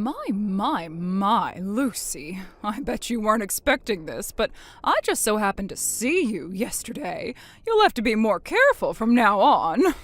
My, Lucy. I bet you weren't expecting this, but I just so happened to see you yesterday. You'll have to be more careful from now on.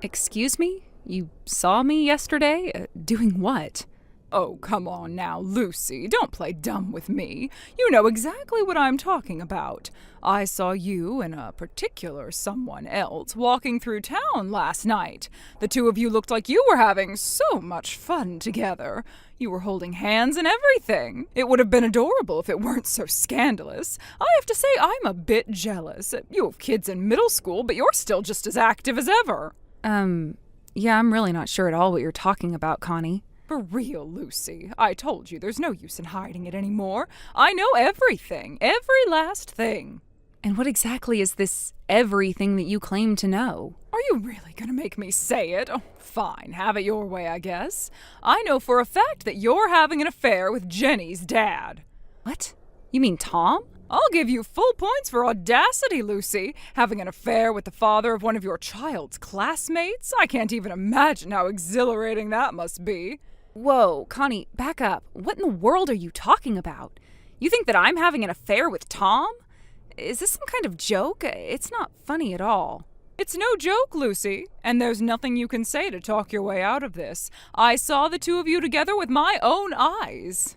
Excuse me? You saw me yesterday? Doing what? Oh, come on now, Lucy. Don't play dumb with me. You know exactly what I'm talking about. I saw you and a particular someone else walking through town last night. The two of you looked like you were having so much fun together. You were holding hands and everything. It would have been adorable if it weren't so scandalous. I have to say I'm a bit jealous. You have kids in middle school, but you're still just as active as ever. Yeah, I'm really not sure at all what you're talking about, Connie. For real, Lucy. I told you there's no use in hiding it anymore. I know everything. Every last thing. And what exactly is this everything that you claim to know? Are you really gonna make me say it? Oh, fine. Have it your way, I guess. I know for a fact that you're having an affair with Jenny's dad. What? You mean Tom? I'll give you full points for audacity, Lucy. Having an affair with the father of one of your child's classmates? I can't even imagine how exhilarating that must be. Whoa, Connie, back up. What in the world are you talking about? You think that I'm having an affair with Tom? Is this some kind of joke? It's not funny at all. It's no joke, Lucy, and there's nothing you can say to talk your way out of this. I saw the two of you together with my own eyes.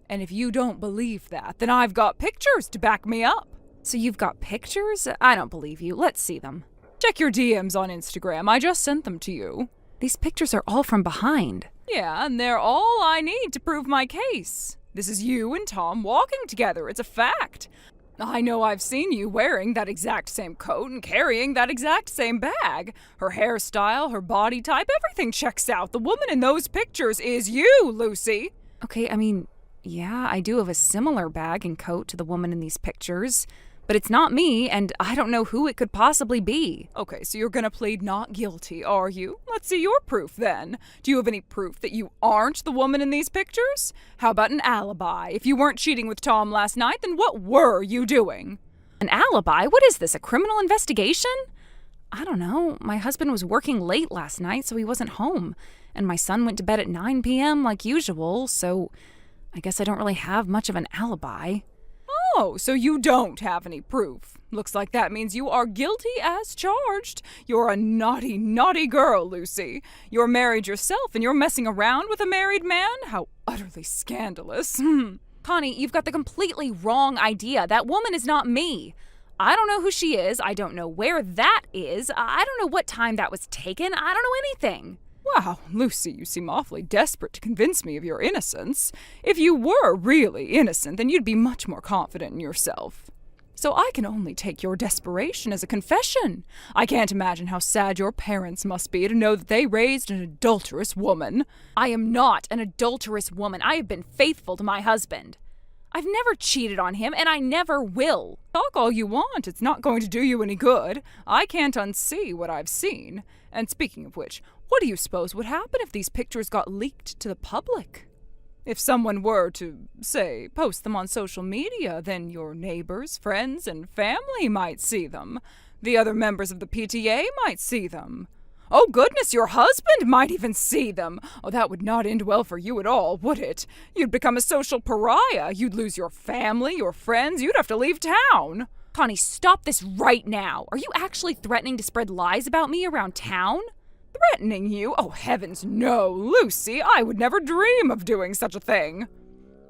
And if you don't believe that, then I've got pictures to back me up. So you've got pictures? I don't believe you. Let's see them. Check your DMs on Instagram. I just sent them to you. These pictures are all from behind. Yeah, and they're all I need to prove my case. This is you and Tom walking together. It's a fact. I know I've seen you wearing that exact same coat and carrying that exact same bag. Her hairstyle, her body type, everything checks out. The woman in those pictures is you, Lucy. Okay, I mean, yeah, I do have a similar bag and coat to the woman in these pictures. But it's not me, and I don't know who it could possibly be. Okay, so you're gonna plead not guilty, are you? Let's see your proof then. Do you have any proof that you aren't the woman in these pictures? How about an alibi? If you weren't cheating with Tom last night, then what were you doing? An alibi? What is this, a criminal investigation? I don't know. My husband was working late last night, so he wasn't home. And my son went to bed at 9 p.m. like usual, so I guess I don't really have much of an alibi. Oh, so you don't have any proof. Looks like that means you are guilty as charged. You're a naughty, naughty girl, Lucy. You're married yourself and you're messing around with a married man? How utterly scandalous. Connie, you've got the completely wrong idea. That woman is not me. I don't know who she is. I don't know where that is. I don't know what time that was taken. I don't know anything. Wow, Lucy, you seem awfully desperate to convince me of your innocence. If you were really innocent, then you'd be much more confident in yourself. So I can only take your desperation as a confession. I can't imagine how sad your parents must be to know that they raised an adulterous woman. I am not an adulterous woman. I have been faithful to my husband. I've never cheated on him, and I never will. Talk all you want. It's not going to do you any good. I can't unsee what I've seen. And speaking of which, what do you suppose would happen if these pictures got leaked to the public? If someone were to, say, post them on social media, then your neighbors, friends, and family might see them. The other members of the PTA might see them. Oh goodness, your husband might even see them. Oh, that would not end well for you at all, would it? You'd become a social pariah. You'd lose your family, your friends. You'd have to leave town. Connie, stop this right now. Are you actually threatening to spread lies about me around town? Threatening you? Oh, heavens, no, Lucy. I would never dream of doing such a thing.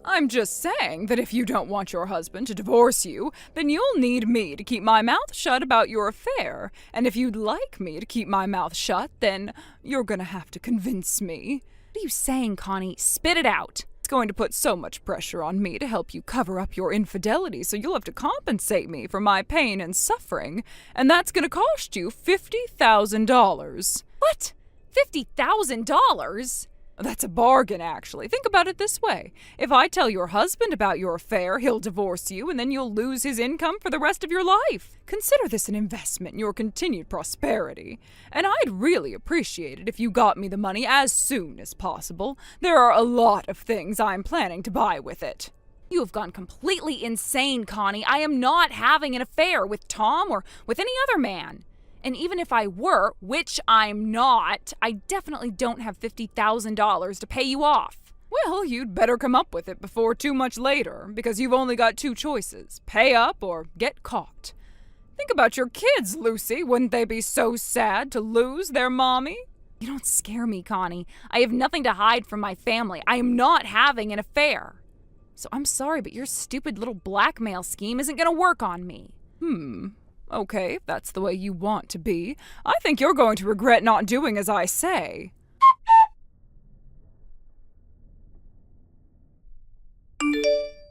I'm just saying that if you don't want your husband to divorce you, then you'll need me to keep my mouth shut about your affair. And if you'd like me to keep my mouth shut, then you're gonna have to convince me. What are you saying, Connie? Spit it out. It's going to put so much pressure on me to help you cover up your infidelity, so you'll have to compensate me for my pain and suffering. And that's gonna cost you $50,000. What? $50,000? That's a bargain, actually. Think about it this way. If I tell your husband about your affair, he'll divorce you, and then you'll lose his income for the rest of your life. Consider this an investment in your continued prosperity. And I'd really appreciate it if you got me the money as soon as possible. There are a lot of things I'm planning to buy with it. You have gone completely insane, Connie. I am not having an affair with Tom or with any other man. And even if I were, which I'm not, I definitely don't have $50,000 to pay you off. Well, you'd better come up with it before too much later, because you've only got two choices: pay up or get caught. Think about your kids, Lucy. Wouldn't they be so sad to lose their mommy? You don't scare me, Connie. I have nothing to hide from my family. I am not having an affair. So I'm sorry, but your stupid little blackmail scheme isn't going to work on me. Okay, if that's the way you want to be. I think you're going to regret not doing as I say.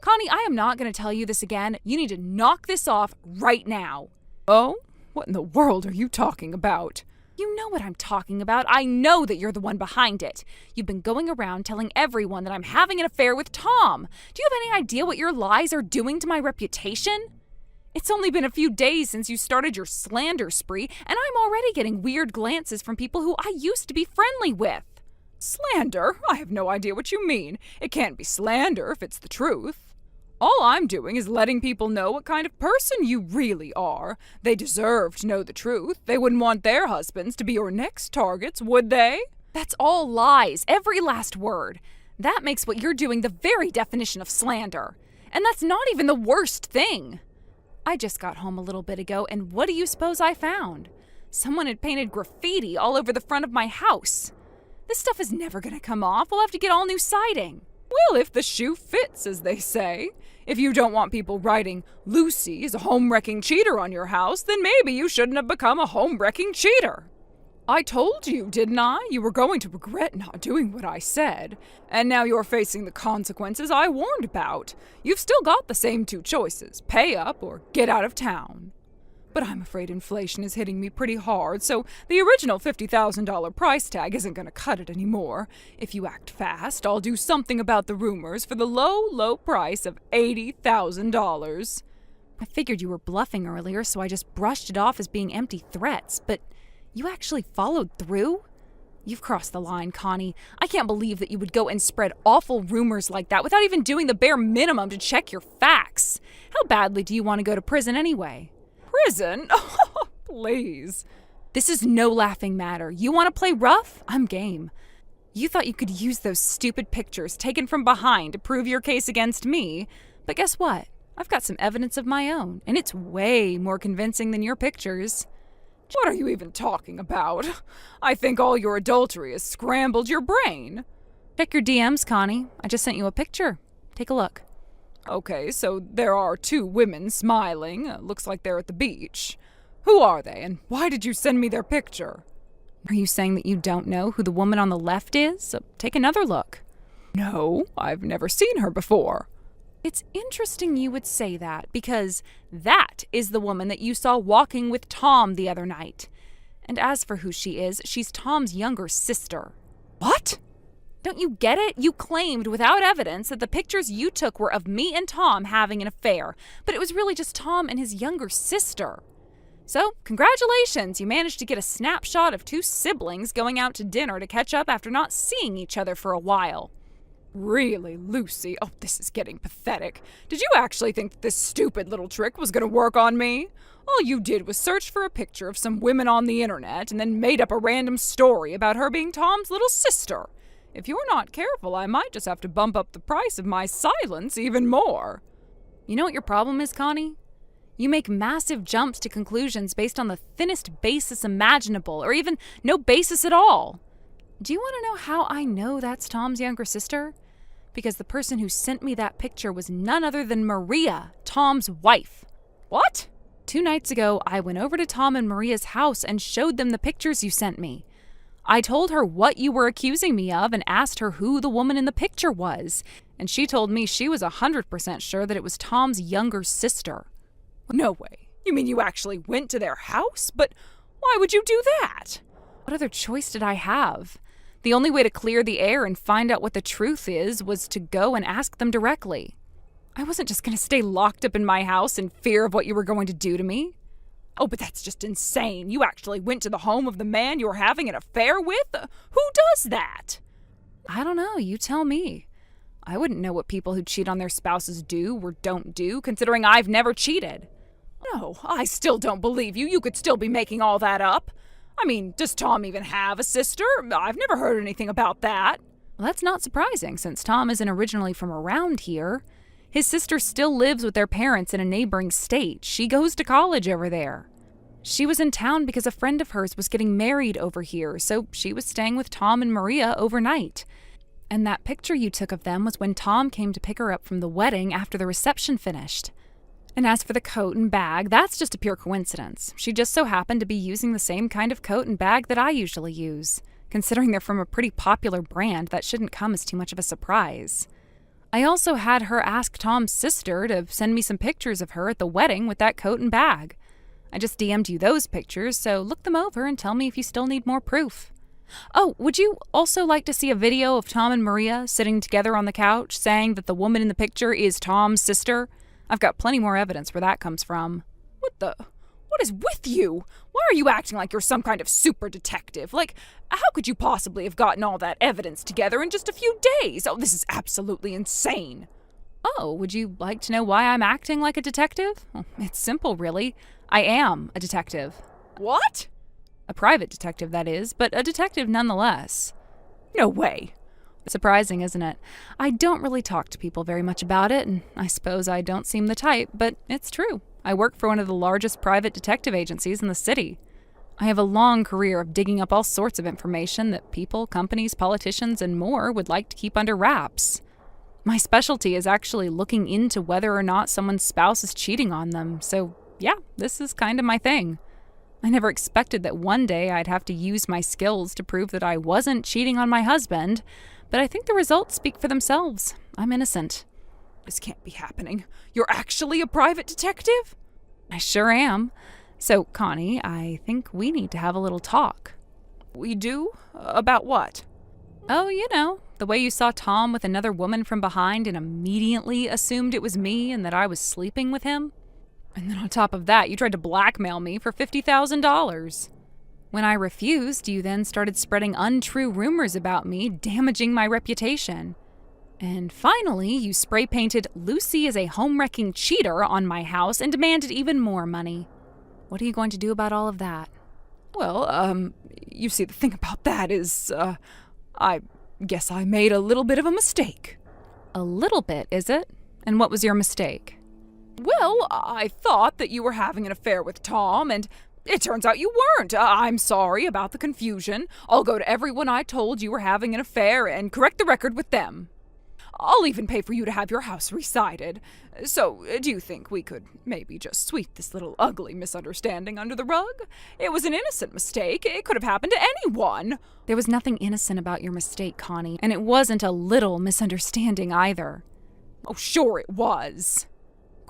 Connie, I am not going to tell you this again. You need to knock this off right now. Oh? What in the world are you talking about? You know what I'm talking about. I know that you're the one behind it. You've been going around telling everyone that I'm having an affair with Tom. Do you have any idea what your lies are doing to my reputation? It's only been a few days since you started your slander spree, and I'm already getting weird glances from people who I used to be friendly with. Slander? I have no idea what you mean. It can't be slander if it's the truth. All I'm doing is letting people know what kind of person you really are. They deserve to know the truth. They wouldn't want their husbands to be your next targets, would they? That's all lies, every last word. That makes what you're doing the very definition of slander. And that's not even the worst thing. I just got home a little bit ago, and what do you suppose I found? Someone had painted graffiti all over the front of my house. This stuff is never going to come off. We'll have to get all new siding. Well, if the shoe fits, as they say. If you don't want people writing, Lucy is a home-wrecking cheater on your house, then maybe you shouldn't have become a home-wrecking cheater. I told you, didn't I? You were going to regret not doing what I said. And now you're facing the consequences I warned about. You've still got the same two choices: pay up or get out of town. But I'm afraid inflation is hitting me pretty hard, so the original $50,000 price tag isn't going to cut it anymore. If you act fast, I'll do something about the rumors for the low, low price of $80,000. I figured you were bluffing earlier, so I just brushed it off as being empty threats, but you actually followed through? You've crossed the line, Connie. I can't believe that you would go and spread awful rumors like that without even doing the bare minimum to check your facts. How badly do you want to go to prison anyway? Prison? Oh, please. This is no laughing matter. You want to play rough? I'm game. You thought you could use those stupid pictures taken from behind to prove your case against me, but guess what? I've got some evidence of my own, and it's way more convincing than your pictures. What are you even talking about? I think all your adultery has scrambled your brain. Check your DMs, Connie. I just sent you a picture. Take a look. Okay, so there are two women smiling. Looks like they're at the beach. Who are they, and why did you send me their picture? Are you saying that you don't know who the woman on the left is? Take another look. No, I've never seen her before. It's interesting you would say that, because that is the woman that you saw walking with Tom the other night. And as for who she is, she's Tom's younger sister. What? Don't you get it? You claimed without evidence that the pictures you took were of me and Tom having an affair, but it was really just Tom and his younger sister. So, congratulations, you managed to get a snapshot of two siblings going out to dinner to catch up after not seeing each other for a while. Really, Lucy? Oh, this is getting pathetic. Did you actually think that this stupid little trick was going to work on me? All you did was search for a picture of some women on the internet and then made up a random story about her being Tom's little sister. If you're not careful, I might just have to bump up the price of my silence even more. You know what your problem is, Connie? You make massive jumps to conclusions based on the thinnest basis imaginable, or even no basis at all. Do you want to know how I know that's Tom's younger sister? Because the person who sent me that picture was none other than Maria, Tom's wife. What? 2 nights ago, I went over to Tom and Maria's house and showed them the pictures you sent me. I told her what you were accusing me of and asked her who the woman in the picture was, and she told me she was 100% sure that it was Tom's younger sister. No way. You mean you actually went to their house? But why would you do that? What other choice did I have? The only way to clear the air and find out what the truth is was to go and ask them directly. I wasn't just going to stay locked up in my house in fear of what you were going to do to me. Oh, but that's just insane. You actually went to the home of the man you're having an affair with? Who does that? I don't know. You tell me. I wouldn't know what people who cheat on their spouses do or don't do, considering I've never cheated. No, I still don't believe you. You could still be making all that up. I mean, does Tom even have a sister? I've never heard anything about that. Well, that's not surprising, since Tom isn't originally from around here. His sister still lives with their parents in a neighboring state. She goes to college over there. She was in town because a friend of hers was getting married over here, so she was staying with Tom and Maria overnight. And that picture you took of them was when Tom came to pick her up from the wedding after the reception finished. And as for the coat and bag, that's just a pure coincidence. She just so happened to be using the same kind of coat and bag that I usually use. Considering they're from a pretty popular brand, that shouldn't come as too much of a surprise. I also had her ask Tom's sister to send me some pictures of her at the wedding with that coat and bag. I just DM'd you those pictures, so look them over and tell me if you still need more proof. Oh, would you also like to see a video of Tom and Maria sitting together on the couch saying that the woman in the picture is Tom's sister? I've got plenty more evidence where that comes from. What is with you? Why are you acting like you're some kind of super detective? Like, how could you possibly have gotten all that evidence together in just a few days? Oh, this is absolutely insane. Oh, would you like to know why I'm acting like a detective? Well, it's simple, really. I am a detective. What? A private detective, that is, but a detective nonetheless. No way. Surprising, isn't it? I don't really talk to people very much about it, and I suppose I don't seem the type, but it's true. I work for one of the largest private detective agencies in the city. I have a long career of digging up all sorts of information that people, companies, politicians, and more would like to keep under wraps. My specialty is actually looking into whether or not someone's spouse is cheating on them, so yeah, this is kind of my thing. I never expected that one day I'd have to use my skills to prove that I wasn't cheating on my husband, but I think the results speak for themselves. I'm innocent. This can't be happening. You're actually a private detective? I sure am. So, Connie, I think we need to have a little talk. We do? About what? Oh, you know, the way you saw Tom with another woman from behind and immediately assumed it was me and that I was sleeping with him. And then on top of that, you tried to blackmail me for $50,000. When I refused, you then started spreading untrue rumors about me, damaging my reputation. And finally, you spray-painted Lucy as a home-wrecking cheater on my house and demanded even more money. What are you going to do about all of that? Well, you see, the thing about that is, I guess I made a little bit of a mistake. A little bit, is it? And what was your mistake? Well, I thought that you were having an affair with Tom, and it turns out you weren't. I'm sorry about the confusion. I'll go to everyone I told you were having an affair and correct the record with them. I'll even pay for you to have your house resided. So, do you think we could maybe just sweep this little ugly misunderstanding under the rug? It was an innocent mistake. It could have happened to anyone. There was nothing innocent about your mistake, Connie, and it wasn't a little misunderstanding either. Oh, sure it was.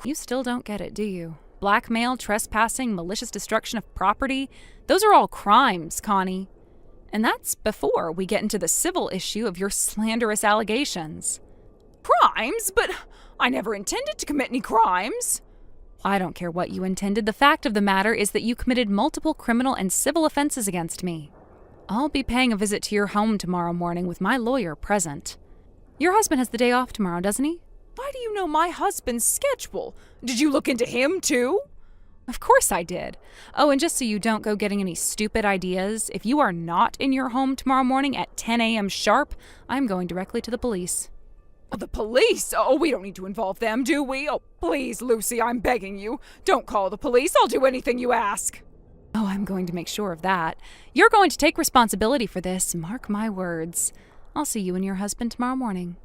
You still don't get it, do you? Blackmail, trespassing, malicious destruction of property, those are all crimes, Connie. And that's before we get into the civil issue of your slanderous allegations. Crimes? But I never intended to commit any crimes. I don't care what you intended. The fact of the matter is that you committed multiple criminal and civil offenses against me. I'll be paying a visit to your home tomorrow morning with my lawyer present. Your husband has the day off tomorrow, doesn't he? Why do you know my husband's schedule? Did you look into him, too? Of course I did. Oh, and just so you don't go getting any stupid ideas, if you are not in your home tomorrow morning at 10 a.m. sharp, I'm going directly to the police. Oh, the police? Oh, we don't need to involve them, do we? Oh, please, Lucy, I'm begging you. Don't call the police. I'll do anything you ask. Oh, I'm going to make sure of that. You're going to take responsibility for this, mark my words. I'll see you and your husband tomorrow morning.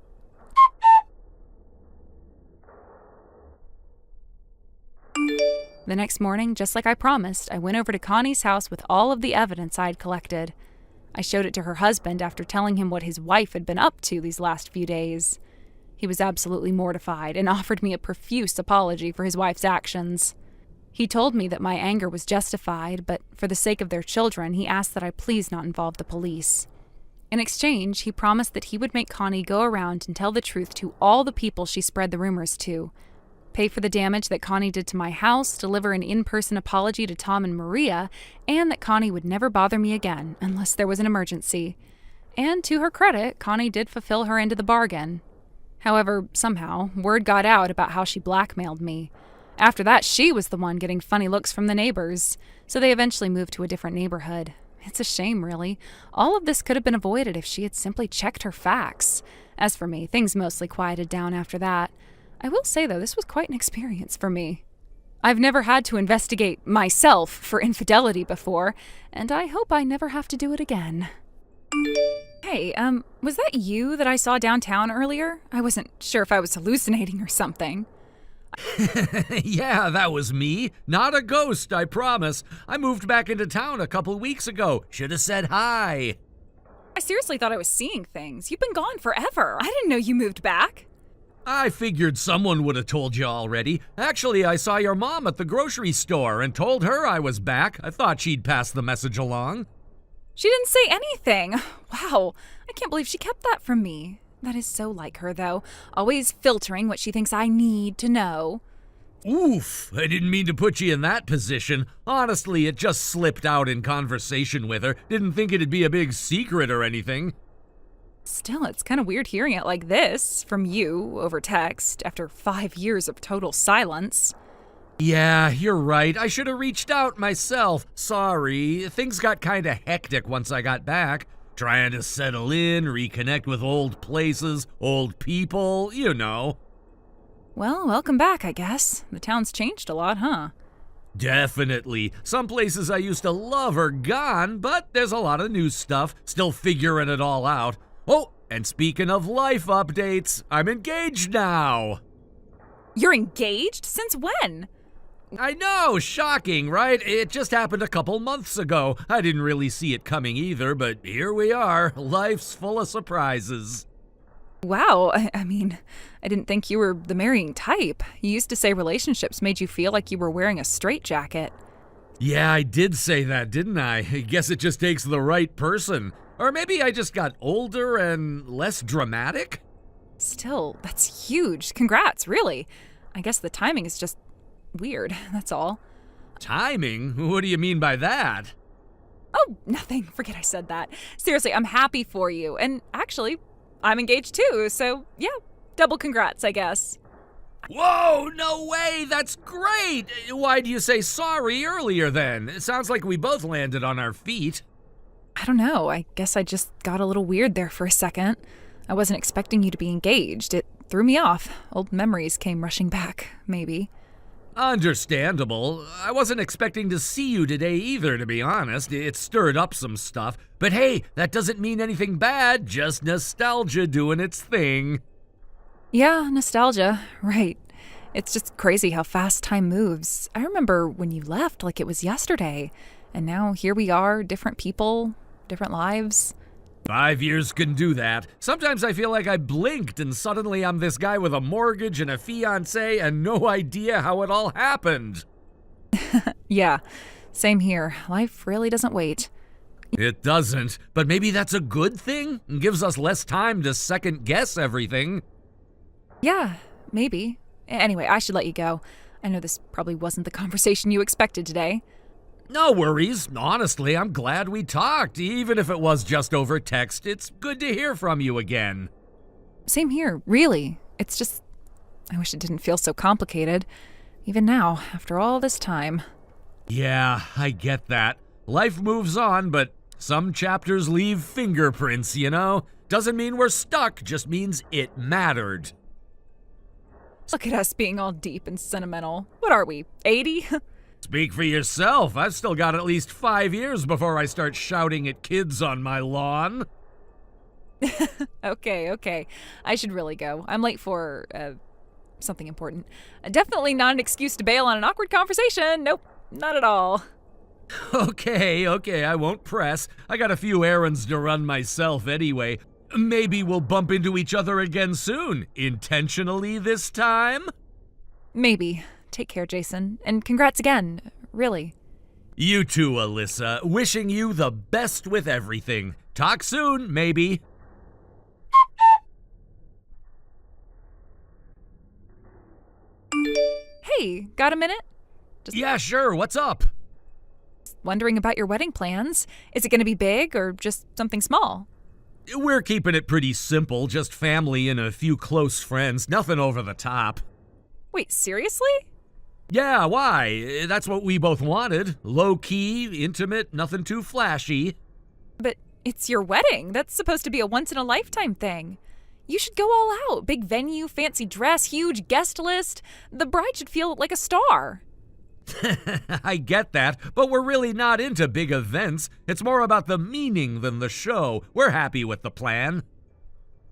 The next morning, just like I promised, I went over to Connie's house with all of the evidence I'd collected. I showed it to her husband after telling him what his wife had been up to these last few days. He was absolutely mortified and offered me a profuse apology for his wife's actions. He told me that my anger was justified, but for the sake of their children, he asked that I please not involve the police. In exchange, he promised that he would make Connie go around and tell the truth to all the people she spread the rumors to, pay for the damage that Connie did to my house, deliver an in-person apology to Tom and Maria, and that Connie would never bother me again unless there was an emergency. And to her credit, Connie did fulfill her end of the bargain. However, somehow, word got out about how she blackmailed me. After that, she was the one getting funny looks from the neighbors, so they eventually moved to a different neighborhood. It's a shame, really. All of this could have been avoided if she had simply checked her facts. As for me, things mostly quieted down after that. I will say, though, this was quite an experience for me. I've never had to investigate myself for infidelity before, and I hope I never have to do it again. Hey, was that you that I saw downtown earlier? I wasn't sure if I was hallucinating or something. Yeah, that was me. Not a ghost, I promise. I moved back into town a couple weeks ago. Should have said hi. I seriously thought I was seeing things. You've been gone forever. I didn't know you moved back. I figured someone would have told you already. Actually, I saw your mom at the grocery store and told her I was back. I thought she'd pass the message along. She didn't say anything. Wow, I can't believe she kept that from me. That is so like her, though. Always filtering what she thinks I need to know. Oof, I didn't mean to put you in that position. Honestly, it just slipped out in conversation with her. Didn't think it'd be a big secret or anything. Still, it's kind of weird hearing it like this from you over text after 5 years of total silence. Yeah, you're right. I should have reached out myself. Sorry. Things got kind of hectic once I got back. Trying to settle in, reconnect with old places, old people, you know. Well, welcome back, I guess. The town's changed a lot, huh? Definitely. Some places I used to love are gone, but there's a lot of new stuff. Still figuring it all out. Oh, and speaking of life updates, I'm engaged now. You're engaged? Since when? I know, shocking, right? It just happened a couple months ago. I didn't really see it coming either, but here we are. Life's full of surprises. Wow, I mean, I didn't think you were the marrying type. You used to say relationships made you feel like you were wearing a straitjacket. Yeah, I did say that, didn't I? I guess it just takes the right person. Or maybe I just got older and less dramatic? Still, that's huge. Congrats, really. I guess the timing is just weird, that's all. Timing? What do you mean by that? Oh, nothing. Forget I said that. Seriously, I'm happy for you. And actually, I'm engaged too, so yeah, double congrats, I guess. Whoa, no way, that's great! Why'd you say sorry earlier then? It sounds like we both landed on our feet. I don't know. I guess I just got a little weird there for a second. I wasn't expecting you to be engaged. It threw me off. Old memories came rushing back, maybe. Understandable. I wasn't expecting to see you today either, to be honest. It stirred up some stuff. But hey, that doesn't mean anything bad, just nostalgia doing its thing. Yeah, nostalgia. Right. It's just crazy how fast time moves. I remember when you left like it was yesterday. And now here we are, different people, different lives. 5 years can do that. Sometimes I feel like I blinked and suddenly I'm this guy with a mortgage and a fiancé and no idea how it all happened. Yeah, same here. Life really doesn't wait. It doesn't, but maybe that's a good thing? It gives us less time to second guess everything. Yeah, maybe. Anyway, I should let you go. I know this probably wasn't the conversation you expected today. No worries. Honestly, I'm glad we talked, even if it was just over text. It's good to hear from you again. Same here, really. It's just, I wish it didn't feel so complicated. Even now, after all this time. Yeah, I get that. Life moves on, but some chapters leave fingerprints, you know? Doesn't mean we're stuck, just means it mattered. Look at us being all deep and sentimental. What are we, 80? Speak for yourself. I've still got at least 5 years before I start shouting at kids on my lawn. Okay. I should really go. I'm late for, something important. Definitely not an excuse to bail on an awkward conversation. Nope, not at all. Okay, I won't press. I got a few errands to run myself anyway. Maybe we'll bump into each other again soon. Intentionally this time? Maybe. Take care, Jason. And congrats again. Really. You too, Alyssa. Wishing you the best with everything. Talk soon, maybe. Hey, got a minute? Yeah, sure. What's up? Wondering about your wedding plans. Is it going to be big or just something small? We're keeping it pretty simple. Just family and a few close friends. Nothing over the top. Wait, seriously? Yeah, why? That's what we both wanted. Low-key, intimate, nothing too flashy. But it's your wedding. That's supposed to be a once-in-a-lifetime thing. You should go all out. Big venue, fancy dress, huge guest list. The bride should feel like a star. I get that, but we're really not into big events. It's more about the meaning than the show. We're happy with the plan.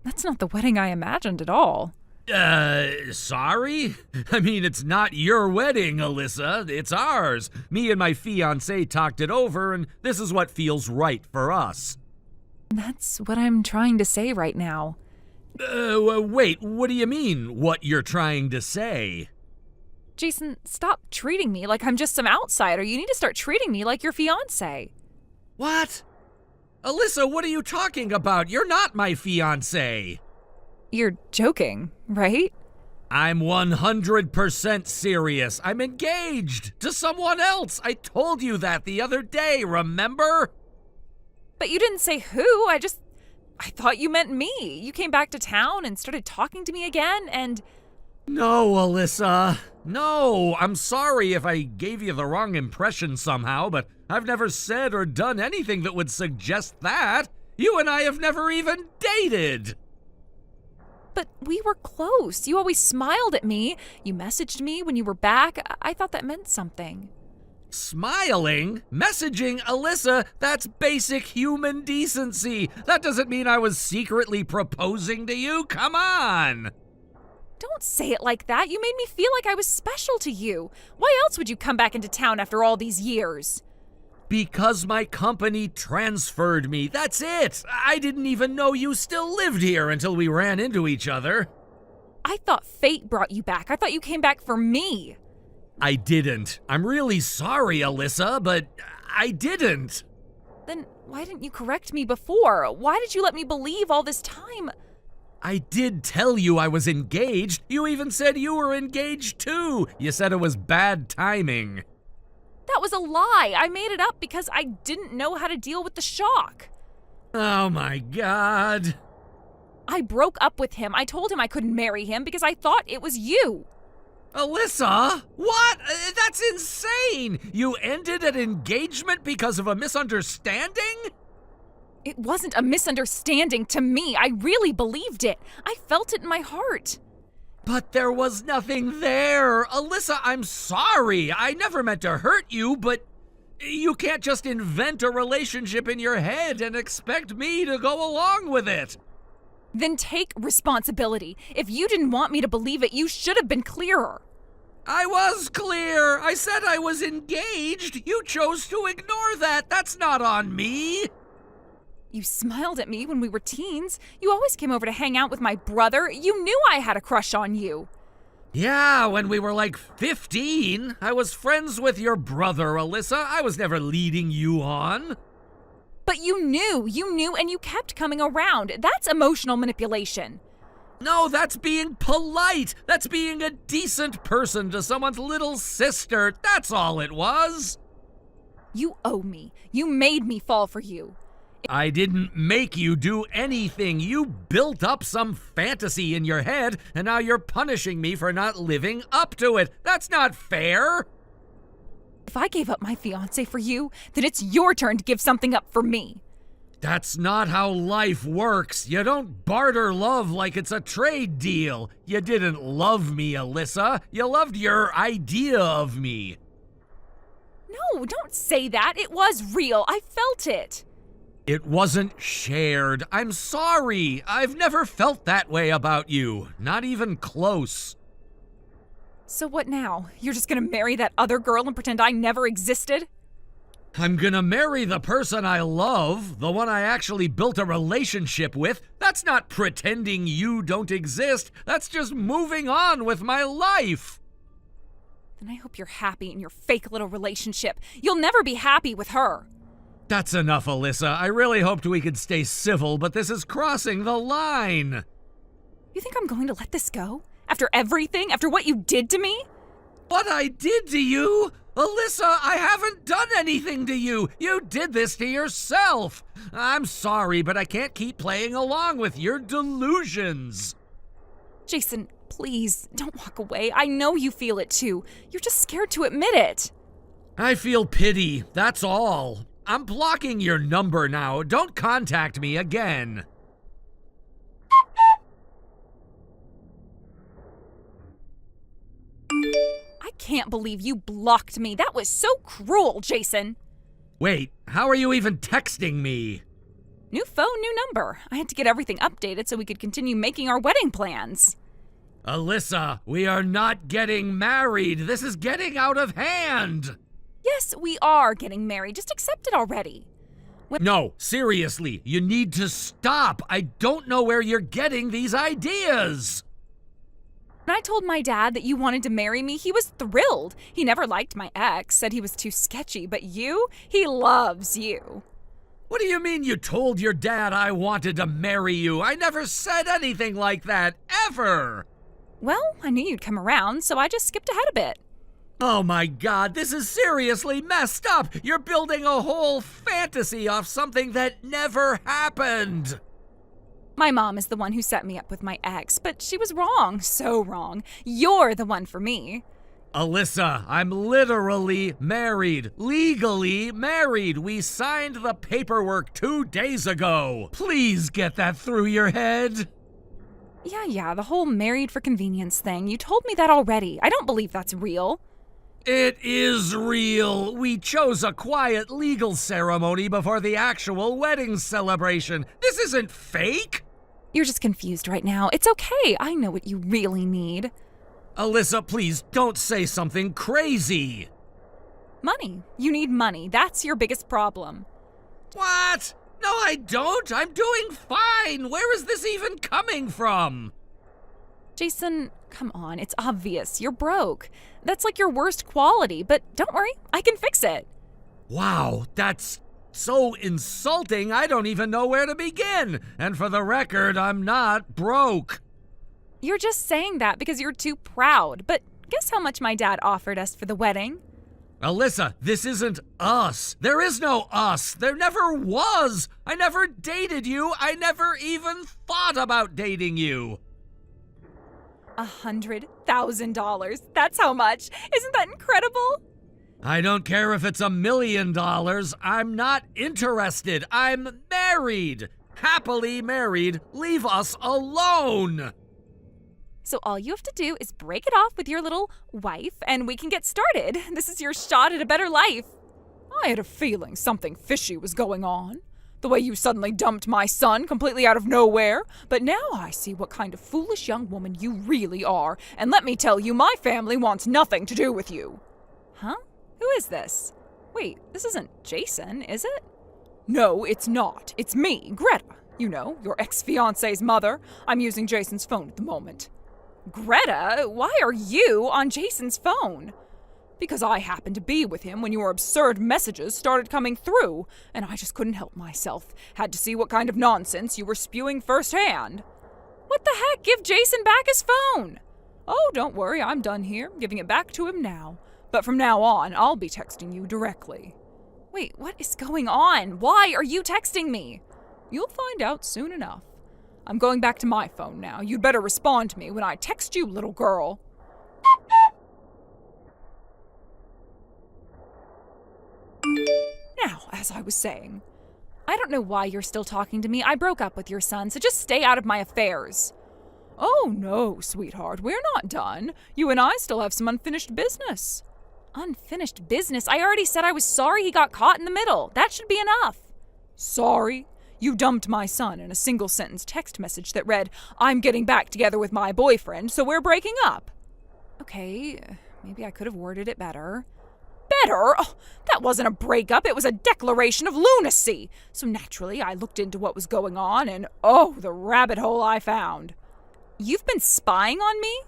That's not the wedding I imagined at all. Sorry? I mean, it's not your wedding, Alyssa. It's ours. Me and my fiancé talked it over, and this is what feels right for us. That's what I'm trying to say right now. Wait, what do you mean, what you're trying to say? Jason, stop treating me like I'm just some outsider. You need to start treating me like your fiancé. What? Alyssa, what are you talking about? You're not my fiancé. You're joking, right? I'm 100% serious. I'm engaged to someone else. I told you that the other day, remember? But you didn't say who. I thought you meant me. You came back to town and started talking to me again, and... No, Alyssa. No, I'm sorry if I gave you the wrong impression somehow, but I've never said or done anything that would suggest that. You and I have never even dated. But we were close. You always smiled at me. You messaged me when you were back. I thought that meant something. Smiling? Messaging? Alyssa, that's basic human decency. That doesn't mean I was secretly proposing to you. Come on. Don't say it like that. You made me feel like I was special to you. Why else would you come back into town after all these years? Because my company transferred me. That's it. I didn't even know you still lived here until we ran into each other. I thought fate brought you back. I thought you came back for me. I didn't. I'm really sorry, Alyssa, but I didn't. Then why didn't you correct me before? Why did you let me believe all this time? I did tell you I was engaged. You even said you were engaged too. You said it was bad timing. That was a lie. I made it up because I didn't know how to deal with the shock. Oh my God. I broke up with him. I told him I couldn't marry him because I thought it was you. Alyssa? What? That's insane! You ended an engagement because of a misunderstanding? It wasn't a misunderstanding to me. I really believed it. I felt it in my heart. But there was nothing there. Alyssa, I'm sorry. I never meant to hurt you, but you can't just invent a relationship in your head and expect me to go along with it. Then take responsibility. If you didn't want me to believe it, you should have been clearer. I was clear. I said I was engaged. You chose to ignore that. That's not on me. You smiled at me when we were teens. You always came over to hang out with my brother. You knew I had a crush on you. Yeah, when we were like 15. I was friends with your brother, Alyssa. I was never leading you on. But you knew, and you kept coming around. That's emotional manipulation. No, that's being polite. That's being a decent person to someone's little sister. That's all it was. You owe me. You made me fall for you. I didn't make you do anything. You built up some fantasy in your head, and now you're punishing me for not living up to it. That's not fair. If I gave up my fiancé for you, then it's your turn to give something up for me. That's not how life works. You don't barter love like it's a trade deal. You didn't love me, Alyssa. You loved your idea of me. No, don't say that. It was real. I felt it. It wasn't shared. I'm sorry. I've never felt that way about you. Not even close. So what now? You're just gonna marry that other girl and pretend I never existed? I'm gonna marry the person I love, the one I actually built a relationship with. That's not pretending you don't exist. That's just moving on with my life. Then I hope you're happy in your fake little relationship. You'll never be happy with her. That's enough, Alyssa. I really hoped we could stay civil, but this is crossing the line. You think I'm going to let this go? After everything? After what you did to me? What I did to you? Alyssa, I haven't done anything to you. You did this to yourself. I'm sorry, but I can't keep playing along with your delusions. Jason, please, don't walk away. I know you feel it too. You're just scared to admit it. I feel pity, that's all. I'm blocking your number now. Don't contact me again. I can't believe you blocked me. That was so cruel, Jason. Wait, how are you even texting me? New phone, new number. I had to get everything updated so we could continue making our wedding plans. Alyssa, we are not getting married. This is getting out of hand. Yes, we are getting married. Just accept it already. No, seriously, you need to stop. I don't know where you're getting these ideas. When I told my dad that you wanted to marry me, he was thrilled. He never liked my ex, said he was too sketchy, but you, he loves you. What do you mean you told your dad I wanted to marry you? I never said anything like that, ever! Well, I knew you'd come around, so I just skipped ahead a bit. Oh my God, this is seriously messed up! You're building a whole fantasy off something that never happened! My mom is the one who set me up with my ex, but she was wrong, so wrong. You're the one for me. Alyssa, I'm literally married. Legally married. We signed the paperwork 2 days ago. Please get that through your head. Yeah, the whole married for convenience thing. You told me that already. I don't believe that's real. It is real. We chose a quiet legal ceremony before the actual wedding celebration. This isn't fake. You're just confused right now. It's okay. I know what you really need. Alyssa, please don't say something crazy. Money. You need money. That's your biggest problem. What? No, I don't. I'm doing fine. Where is this even coming from? Jason, come on. It's obvious. You're broke. That's like your worst quality, but don't worry. I can fix it. Wow, that's so insulting. I don't even know where to begin. And for the record, I'm not broke. You're just saying that because you're too proud. But guess how much my dad offered us for the wedding? Alyssa, this isn't us. There is no us. There never was. I never dated you. I never even thought about dating you. $100,000. That's how much. Isn't that incredible? I don't care if it's $1 million. I'm not interested. I'm married. Happily married. Leave us alone. So all you have to do is break it off with your little wife and we can get started. This is your shot at a better life. I had a feeling something fishy was going on. The way you suddenly dumped my son completely out of nowhere. But now I see what kind of foolish young woman you really are. And let me tell you, my family wants nothing to do with you. Huh? Who is this? Wait, this isn't Jason, is it? No, it's not. It's me, Greta. You know, your ex-fiance's mother. I'm using Jason's phone at the moment. Greta, why are you on Jason's phone? Because I happened to be with him when your absurd messages started coming through, and I just couldn't help myself. Had to see what kind of nonsense you were spewing firsthand. What the heck? Give Jason back his phone! Oh, don't worry, I'm done here, giving it back to him now. But from now on, I'll be texting you directly. Wait, what is going on? Why are you texting me? You'll find out soon enough. I'm going back to my phone now. You'd better respond to me when I text you, little girl. Now, as I was saying, I don't know why you're still talking to me. I broke up with your son, so just stay out of my affairs. Oh, no, sweetheart, we're not done. You and I still have some unfinished business. Unfinished business? I already said I was sorry he got caught in the middle. That should be enough. Sorry? You dumped my son in a single-sentence text message that read, "I'm getting back together with my boyfriend, so we're breaking up." Okay, maybe I could have worded it better. Better? Oh, that wasn't a breakup, it was a declaration of lunacy. So naturally, I looked into what was going on, and oh, the rabbit hole I found. You've been spying on me?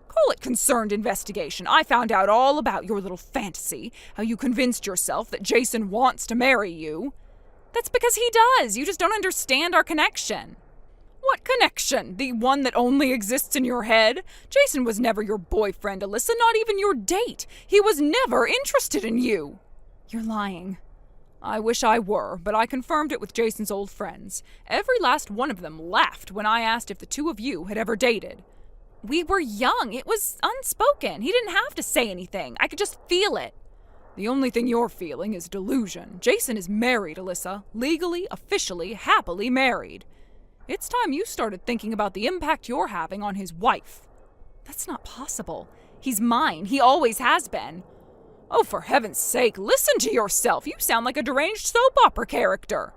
Call it concerned investigation. I found out all about your little fantasy, how you convinced yourself that Jason wants to marry you. That's because he does. You just don't understand our connection. What connection? The one that only exists in your head? Jason was never your boyfriend, Alyssa, not even your date. He was never interested in you. You're lying. I wish I were, but I confirmed it with Jason's old friends. Every last one of them laughed when I asked if the two of you had ever dated. We were young. It was unspoken. He didn't have to say anything. I could just feel it. The only thing you're feeling is delusion. Jason is married, Alyssa. Legally, officially, happily married. It's time you started thinking about the impact you're having on his wife. That's not possible. He's mine. He always has been. Oh, for heaven's sake, listen to yourself. You sound like a deranged soap opera character.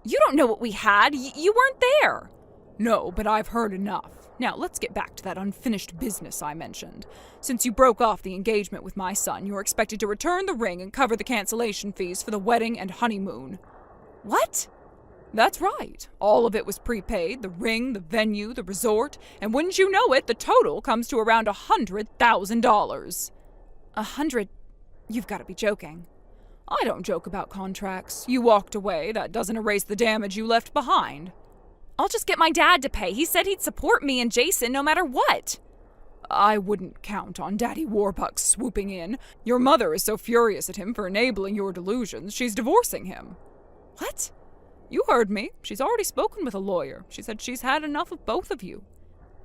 You don't know what we had. You weren't there. No, but I've heard enough. Now, let's get back to that unfinished business I mentioned. Since you broke off the engagement with my son, you're expected to return the ring and cover the cancellation fees for the wedding and honeymoon. What? That's right. All of it was prepaid, the ring, the venue, the resort, and wouldn't you know it, the total comes to around $100,000. 100? You've got to be joking. I don't joke about contracts. You walked away. That doesn't erase the damage you left behind. I'll just get my dad to pay. He said he'd support me and Jason no matter what. I wouldn't count on Daddy Warbucks swooping in. Your mother is so furious at him for enabling your delusions, she's divorcing him. What? You heard me. She's already spoken with a lawyer. She said she's had enough of both of you.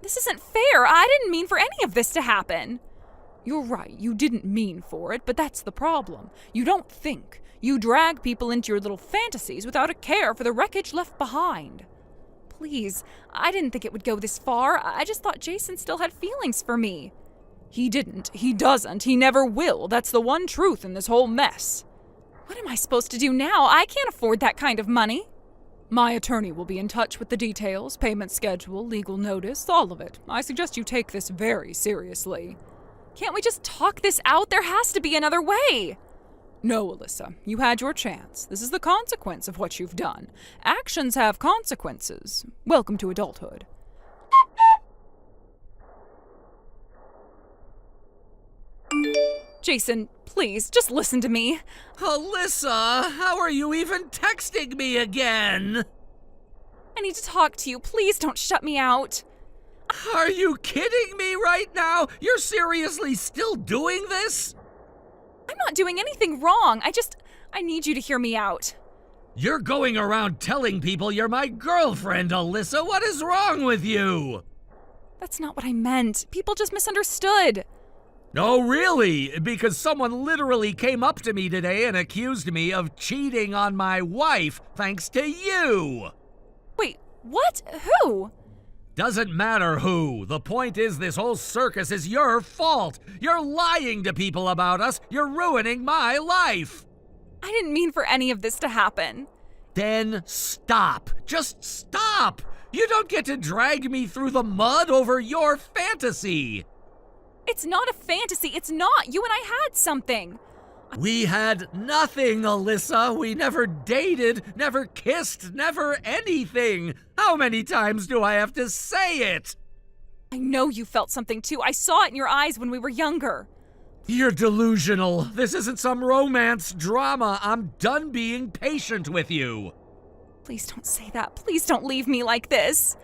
This isn't fair. I didn't mean for any of this to happen. You're right. You didn't mean for it, but that's the problem. You don't think. You drag people into your little fantasies without a care for the wreckage left behind. Please, I didn't think it would go this far. I just thought Jason still had feelings for me. He didn't. He doesn't. He never will. That's the one truth in this whole mess. What am I supposed to do now? I can't afford that kind of money. My attorney will be in touch with the details, payment schedule, legal notice, all of it. I suggest you take this very seriously. Can't we just talk this out? There has to be another way. No, Alyssa. You had your chance. This is the consequence of what you've done. Actions have consequences. Welcome to adulthood. Jason, please, just listen to me. Alyssa, how are you even texting me again? I need to talk to you. Please don't shut me out. Are you kidding me right now? You're seriously still doing this? I'm not doing anything wrong. I need you to hear me out. You're going around telling people you're my girlfriend, Alyssa. What is wrong with you? That's not what I meant. People just misunderstood. Oh, really? Because someone literally came up to me today and accused me of cheating on my wife thanks to you. Wait, what? Who? Doesn't matter who. The point is this whole circus is your fault. You're lying to people about us. You're ruining my life. I didn't mean for any of this to happen. Then stop. Just stop. You don't get to drag me through the mud over your fantasy. It's not a fantasy. It's not. You and I had something. We had nothing, Alyssa. We never dated, never kissed, never anything. How many times do I have to say it? I know you felt something too. I saw it in your eyes when we were younger. You're delusional. This isn't some romance drama. I'm done being patient with you. Please don't say that. Please don't leave me like this.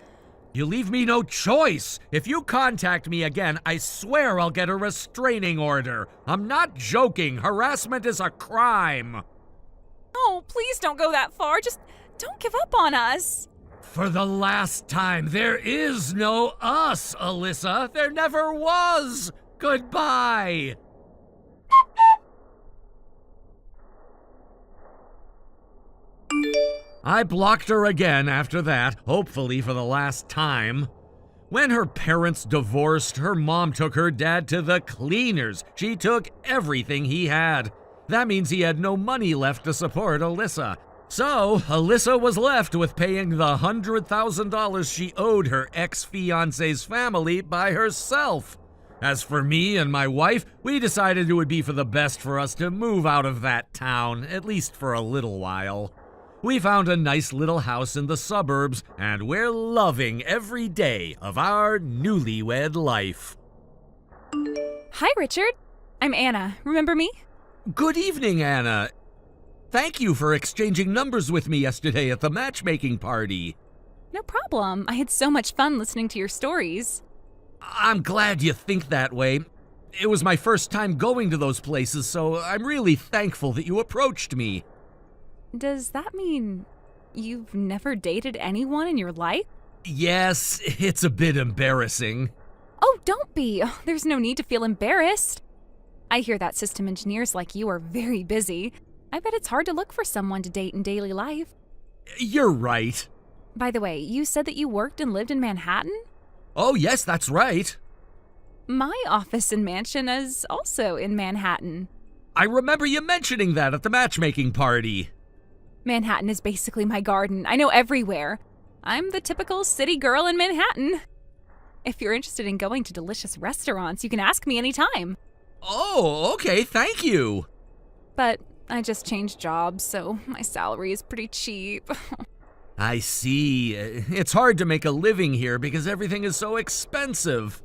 You leave me no choice. If you contact me again, I swear I'll get a restraining order. I'm not joking. Harassment is a crime. No, please don't go that far. Just don't give up on us. For the last time, there is no us, Alyssa. There never was. Goodbye. I blocked her again after that, hopefully for the last time. When her parents divorced, her mom took her dad to the cleaners. She took everything he had. That means he had no money left to support Alyssa. So, Alyssa was left with paying the $100,000 she owed her ex-fiance's family by herself. As for me and my wife, we decided it would be for the best for us to move out of that town, at least for a little while. We found a nice little house in the suburbs, and we're loving every day of our newlywed life. Hi, Richard. I'm Anna. Remember me? Good evening, Anna. Thank you for exchanging numbers with me yesterday at the matchmaking party. No problem. I had so much fun listening to your stories. I'm glad you think that way. It was my first time going to those places, so I'm really thankful that you approached me. Does that mean you've never dated anyone in your life? Yes, it's a bit embarrassing. Oh, don't be. There's no need to feel embarrassed. I hear that system engineers like you are very busy. I bet it's hard to look for someone to date in daily life. You're right. By the way, you said that you worked and lived in Manhattan? Oh, yes, that's right. My office and mansion is also in Manhattan. I remember you mentioning that at the matchmaking party. Manhattan is basically my garden. I know everywhere. I'm the typical city girl in Manhattan. If you're interested in going to delicious restaurants, you can ask me anytime. Oh, okay, thank you. But I just changed jobs, so my salary is pretty cheap. I see. It's hard to make a living here because everything is so expensive.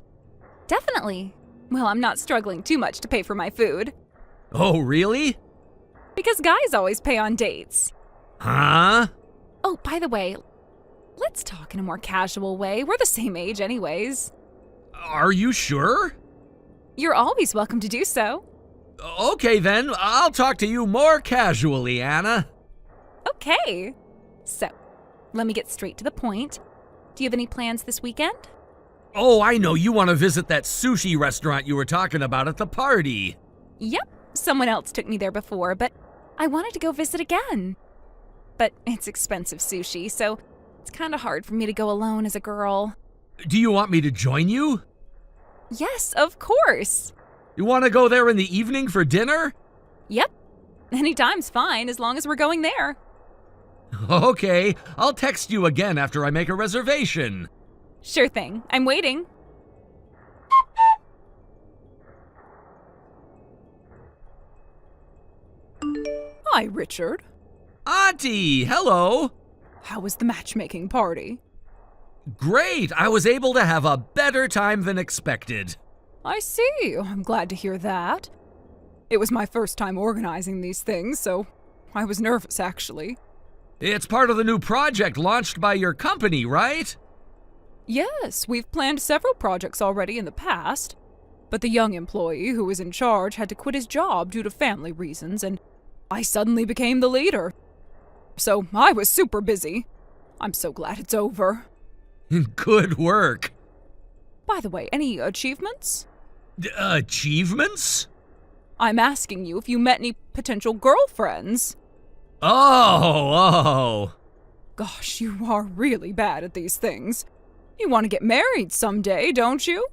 Definitely. Well, I'm not struggling too much to pay for my food. Oh, really? Because guys always pay on dates. Huh? Oh, by the way, let's talk in a more casual way. We're the same age anyways. Are you sure? You're always welcome to do so. Okay then, I'll talk to you more casually, Anna. Okay. So, let me get straight to the point. Do you have any plans this weekend? Oh, I know, you want to visit that sushi restaurant you were talking about at the party. Yep, someone else took me there before, but I wanted to go visit again. But it's expensive sushi, so it's kind of hard for me to go alone as a girl. Do you want me to join you? Yes, of course. You want to go there in the evening for dinner? Yep. Anytime's fine, as long as we're going there. Okay, I'll text you again after I make a reservation. Sure thing. I'm waiting. Hi, Richard. Auntie, hello. How was the matchmaking party? Great, I was able to have a better time than expected. I see. I'm glad to hear that. It was my first time organizing these things, so I was nervous, actually. It's part of the new project launched by your company, right? Yes, we've planned several projects already in the past, but the young employee who was in charge had to quit his job due to family reasons, and I suddenly became the leader. So I was super busy. I'm so glad it's over. Good work. By the way, any achievements? Achievements? I'm asking you if you met any potential girlfriends. Oh. Gosh, you are really bad at these things. You want to get married someday, don't you?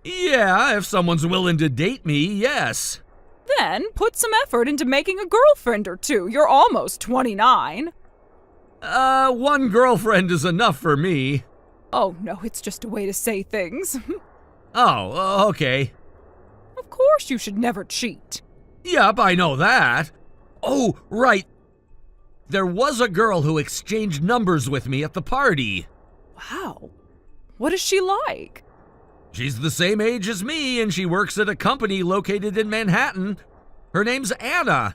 Yeah, if someone's willing to date me, yes. Then put some effort into making a girlfriend or two. You're almost 29. One girlfriend is enough for me. Oh, no, it's just a way to say things. Oh, okay. Of course you should never cheat. Yep, I know that. Oh, right. There was a girl who exchanged numbers with me at the party. Wow. What is she like? She's the same age as me, and she works at a company located in Manhattan. Her name's Anna.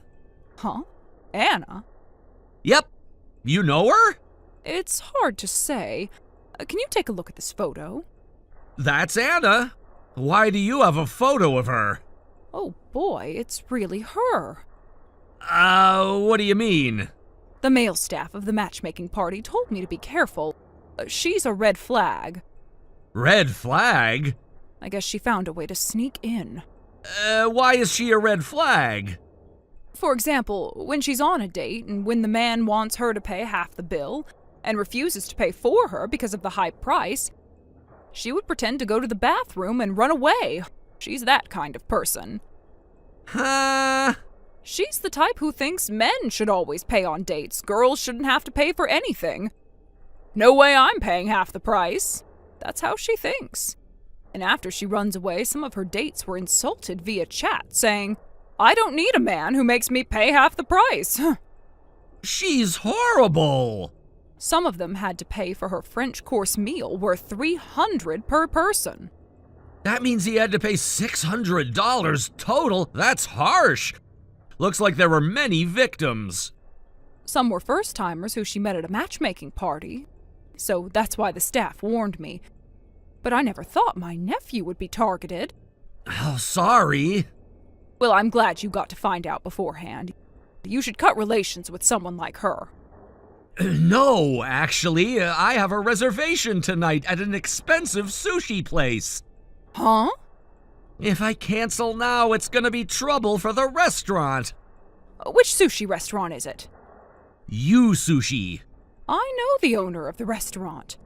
Huh? Anna? Yep. You know her? It's hard to say. Can you take a look at this photo? That's Anna. Why do you have a photo of her? Oh boy, it's really her. What do you mean? The male staff of the matchmaking party told me to be careful. She's a red flag. Red flag? I guess she found a way to sneak in. Why is she a red flag? For example, when she's on a date and when the man wants her to pay half the bill and refuses to pay for her because of the high price, she would pretend to go to the bathroom and run away. She's that kind of person. Huh? She's the type who thinks men should always pay on dates. Girls shouldn't have to pay for anything. No way I'm paying half the price. That's how she thinks. And after she runs away, some of her dates were insulted via chat, saying, "I don't need a man who makes me pay half the price." She's horrible. Some of them had to pay for her French course meal worth $300 per person. That means he had to pay $600 total. That's harsh. Looks like there were many victims. Some were first-timers who she met at a matchmaking party. So that's why the staff warned me. But I never thought my nephew would be targeted. Oh, sorry. Well, I'm glad you got to find out beforehand. You should cut relations with someone like her. No, actually, I have a reservation tonight at an expensive sushi place. Huh? If I cancel now, it's gonna be trouble for the restaurant. Which sushi restaurant is it? You Sushi. I know the owner of the restaurant.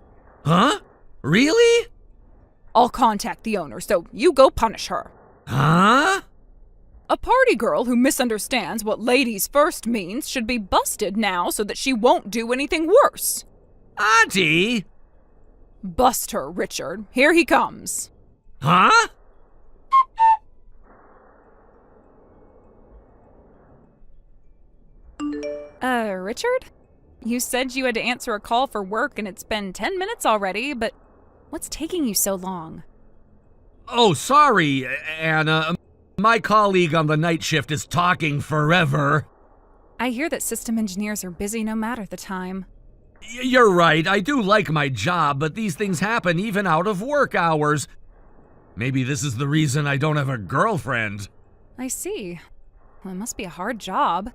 Huh? Really? I'll contact the owner, so you go punish her. Huh? A party girl who misunderstands what ladies first means should be busted now so that she won't do anything worse. Auntie? Bust her, Richard. Here he comes. Huh? Richard? You said you had to answer a call for work and it's been 10 minutes already, but what's taking you so long? Oh, sorry, Anna. My colleague on the night shift is talking forever. I hear that system engineers are busy no matter the time. You're right, I do like my job, but these things happen even out of work hours. Maybe this is the reason I don't have a girlfriend. I see. Well, it must be a hard job.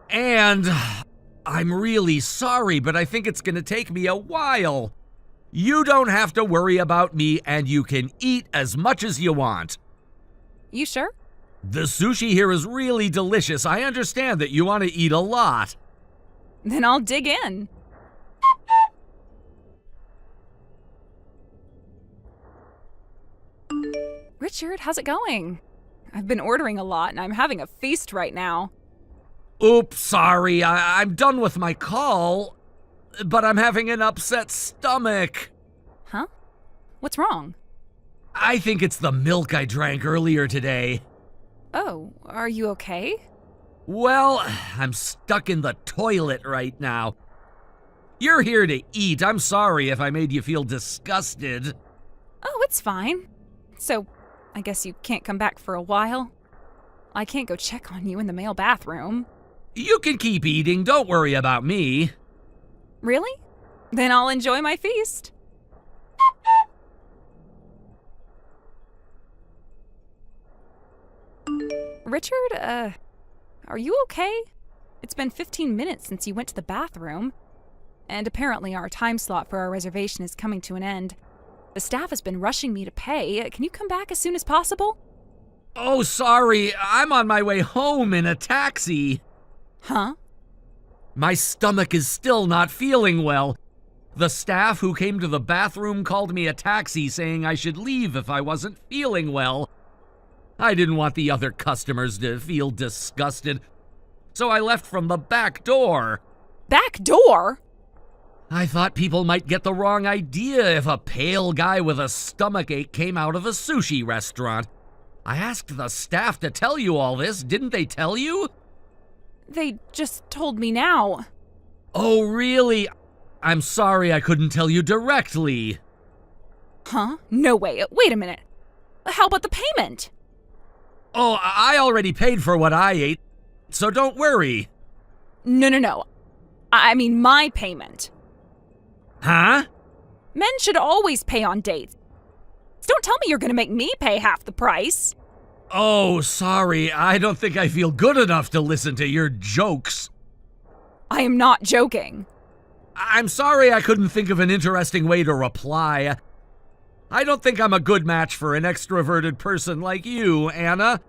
And I'm really sorry, but I think it's gonna take me a while. You don't have to worry about me, and you can eat as much as you want. You sure? The sushi here is really delicious. I understand that you want to eat a lot. Then I'll dig in. Richard, how's it going? I've been ordering a lot and I'm having a feast right now. Oops, sorry. I'm done with my call, but I'm having an upset stomach. Huh? What's wrong? I think it's the milk I drank earlier today. Oh, are you okay? Well, I'm stuck in the toilet right now. You're here to eat. I'm sorry if I made you feel disgusted. Oh, it's fine. So, I guess you can't come back for a while? I can't go check on you in the male bathroom. You can keep eating. Don't worry about me. Really? Then I'll enjoy my feast. Richard, are you okay? It's been 15 minutes since you went to the bathroom. And apparently our time slot for our reservation is coming to an end. The staff has been rushing me to pay. Can you come back as soon as possible? Oh, sorry. I'm on my way home in a taxi. Huh? My stomach is still not feeling well. The staff who came to the bathroom called me a taxi saying I should leave if I wasn't feeling well. I didn't want the other customers to feel disgusted, so I left from the back door. Back door? I thought people might get the wrong idea if a pale guy with a stomachache came out of a sushi restaurant. I asked the staff to tell you all this. Didn't they tell you? They just told me now. Oh, really? I'm sorry I couldn't tell you directly. Huh? No way. Wait a minute. How about the payment? Oh, I already paid for what I ate, so don't worry. No. I mean my payment. Huh? Men should always pay on dates. Don't tell me you're gonna make me pay half the price. Oh, sorry. I don't think I feel good enough to listen to your jokes. I am not joking. I'm sorry I couldn't think of an interesting way to reply. I don't think I'm a good match for an extroverted person like you, Anna.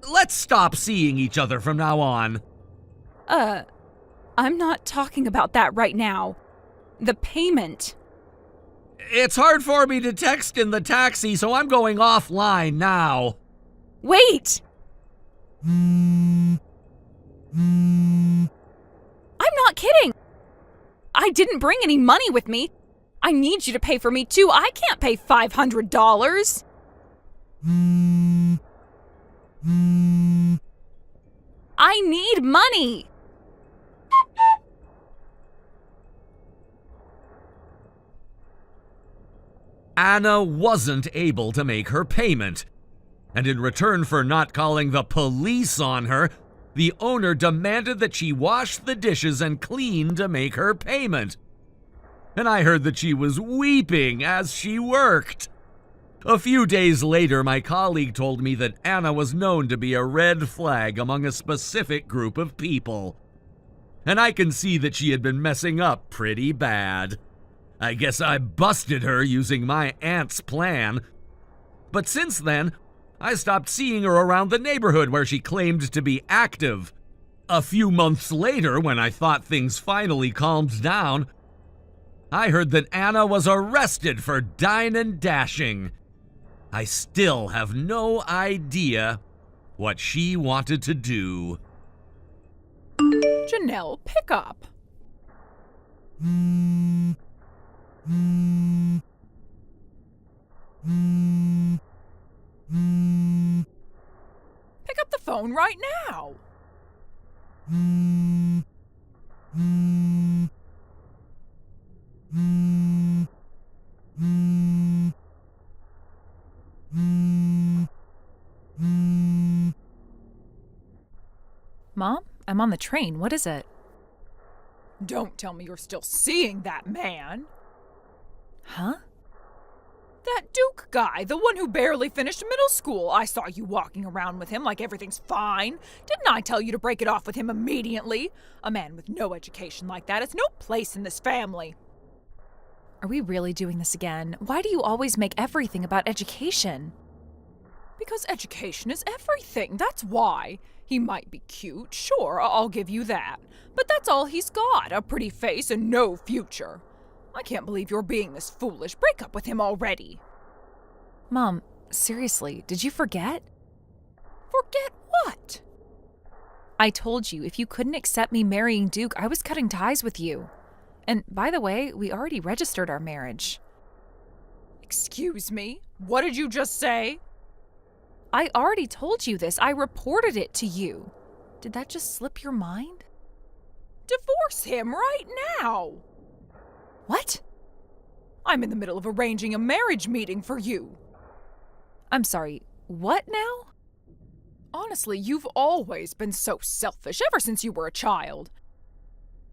Let's stop seeing each other from now on. I'm not talking about that right now. The payment. It's hard for me to text in the taxi, so I'm going offline now. Wait! I'm not kidding! I didn't bring any money with me. I need you to pay for me too. I can't pay $500. I need money. Anna wasn't able to make her payment. And in return for not calling the police on her, the owner demanded that she wash the dishes and clean to make her payment. And I heard that she was weeping as she worked. A few days later, my colleague told me that Anna was known to be a red flag among a specific group of people. And I can see that she had been messing up pretty bad. I guess I busted her using my aunt's plan. But since then, I stopped seeing her around the neighborhood where she claimed to be active. A few months later, when I thought things finally calmed down, I heard that Anna was arrested for dine and dashing. I still have no idea what she wanted to do. Janelle, pick up. Pick up the phone right now. Mom, I'm on the train. What is it? Don't tell me you're still seeing that man. Huh? That Duke guy, the one who barely finished middle school. I saw you walking around with him like everything's fine. Didn't I tell you to break it off with him immediately? A man with no education like that has no place in this family. Are we really doing this again? Why do you always make everything about education? Because education is everything, that's why. He might be cute, sure, I'll give you that. But that's all he's got, a pretty face and no future. I can't believe you're being this foolish. Break up with him already. Mom, seriously, did you forget? Forget what? I told you if you couldn't accept me marrying Duke, I was cutting ties with you. And by the way, we already registered our marriage. Excuse me? What did you just say? I already told you this. I reported it to you. Did that just slip your mind? Divorce him right now. What? I'm in the middle of arranging a marriage meeting for you. I'm sorry, what now? Honestly, you've always been so selfish ever since you were a child.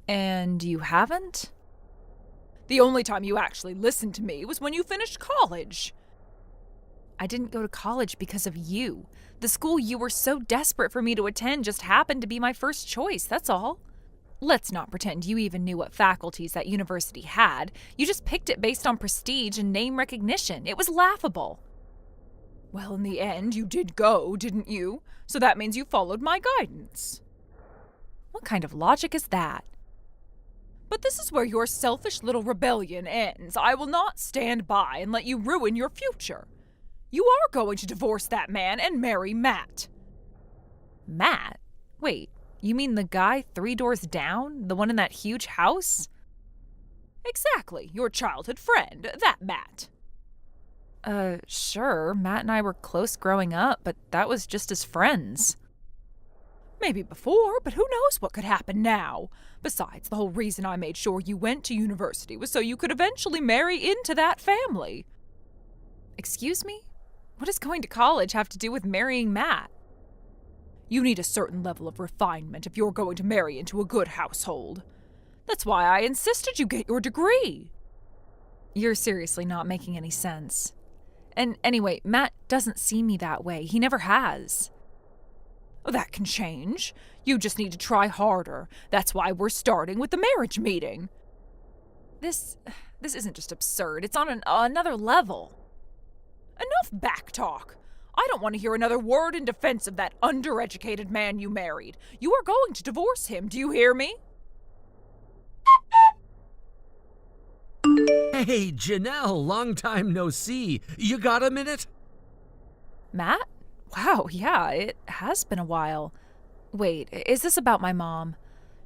And you haven't? The only time you actually listened to me was when you finished college. I didn't go to college because of you. The school you were so desperate for me to attend just happened to be my first choice, that's all. Let's not pretend you even knew what faculties that university had. You just picked it based on prestige and name recognition. It was laughable. Well, in the end, you did go, didn't you? So that means you followed my guidance. What kind of logic is that? But this is where your selfish little rebellion ends. I will not stand by and let you ruin your future. You are going to divorce that man and marry Matt. Matt? Wait, you mean the guy 3 doors down? The one in that huge house? Exactly, your childhood friend, that Matt. Sure, Matt and I were close growing up, but that was just as friends. Maybe before, but who knows what could happen now? Besides, the whole reason I made sure you went to university was so you could eventually marry into that family. Excuse me? What does going to college have to do with marrying Matt? You need a certain level of refinement if you're going to marry into a good household. That's why I insisted you get your degree. You're seriously not making any sense. And anyway, Matt doesn't see me that way. He never has. That can change. You just need to try harder. That's why we're starting with the marriage meeting. This isn't just absurd. It's on another level. Enough backtalk. I don't want to hear another word in defense of that undereducated man you married. You are going to divorce him, do you hear me? Hey, Janelle, long time no see. You got a minute? Matt? Wow, yeah, it has been a while. Wait, is this about my mom?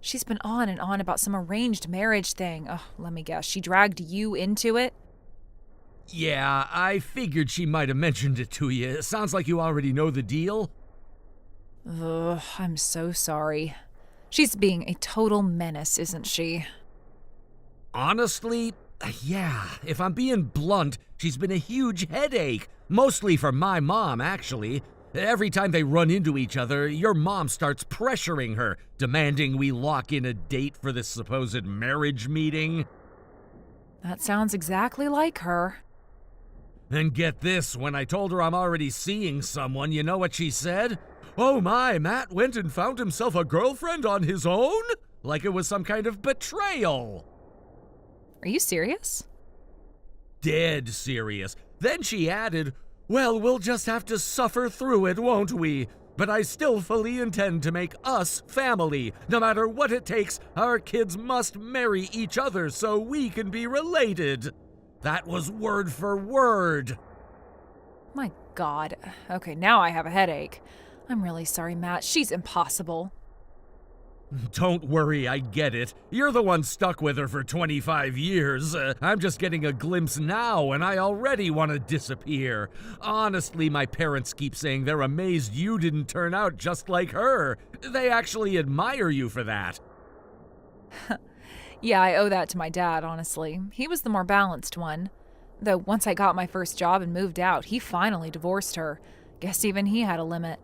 She's been on and on about some arranged marriage thing. Oh, let me guess, she dragged you into it? Yeah, I figured she might have mentioned it to you. It sounds like you already know the deal. Ugh, I'm so sorry. She's being a total menace, isn't she? Honestly, yeah, if I'm being blunt, she's been a huge headache. Mostly for my mom, actually. Every time they run into each other, your mom starts pressuring her, demanding we lock in a date for this supposed marriage meeting. That sounds exactly like her. And get this, when I told her I'm already seeing someone, you know what she said? Oh my, Matt went and found himself a girlfriend on his own? Like it was some kind of betrayal. Are you serious? Dead serious. Then she added, Well, we'll just have to suffer through it, won't we? But I still fully intend to make us family. No matter what it takes, our kids must marry each other so we can be related. That was word for word. My God. Okay, now I have a headache. I'm really sorry, Matt. She's impossible. Don't worry, I get it. You're the one stuck with her for 25 years. I'm just getting a glimpse now, and I already want to disappear. Honestly, my parents keep saying they're amazed you didn't turn out just like her. They actually admire you for that. Yeah, I owe that to my dad, honestly. He was the more balanced one. Though once I got my first job and moved out, he finally divorced her. Guess even he had a limit.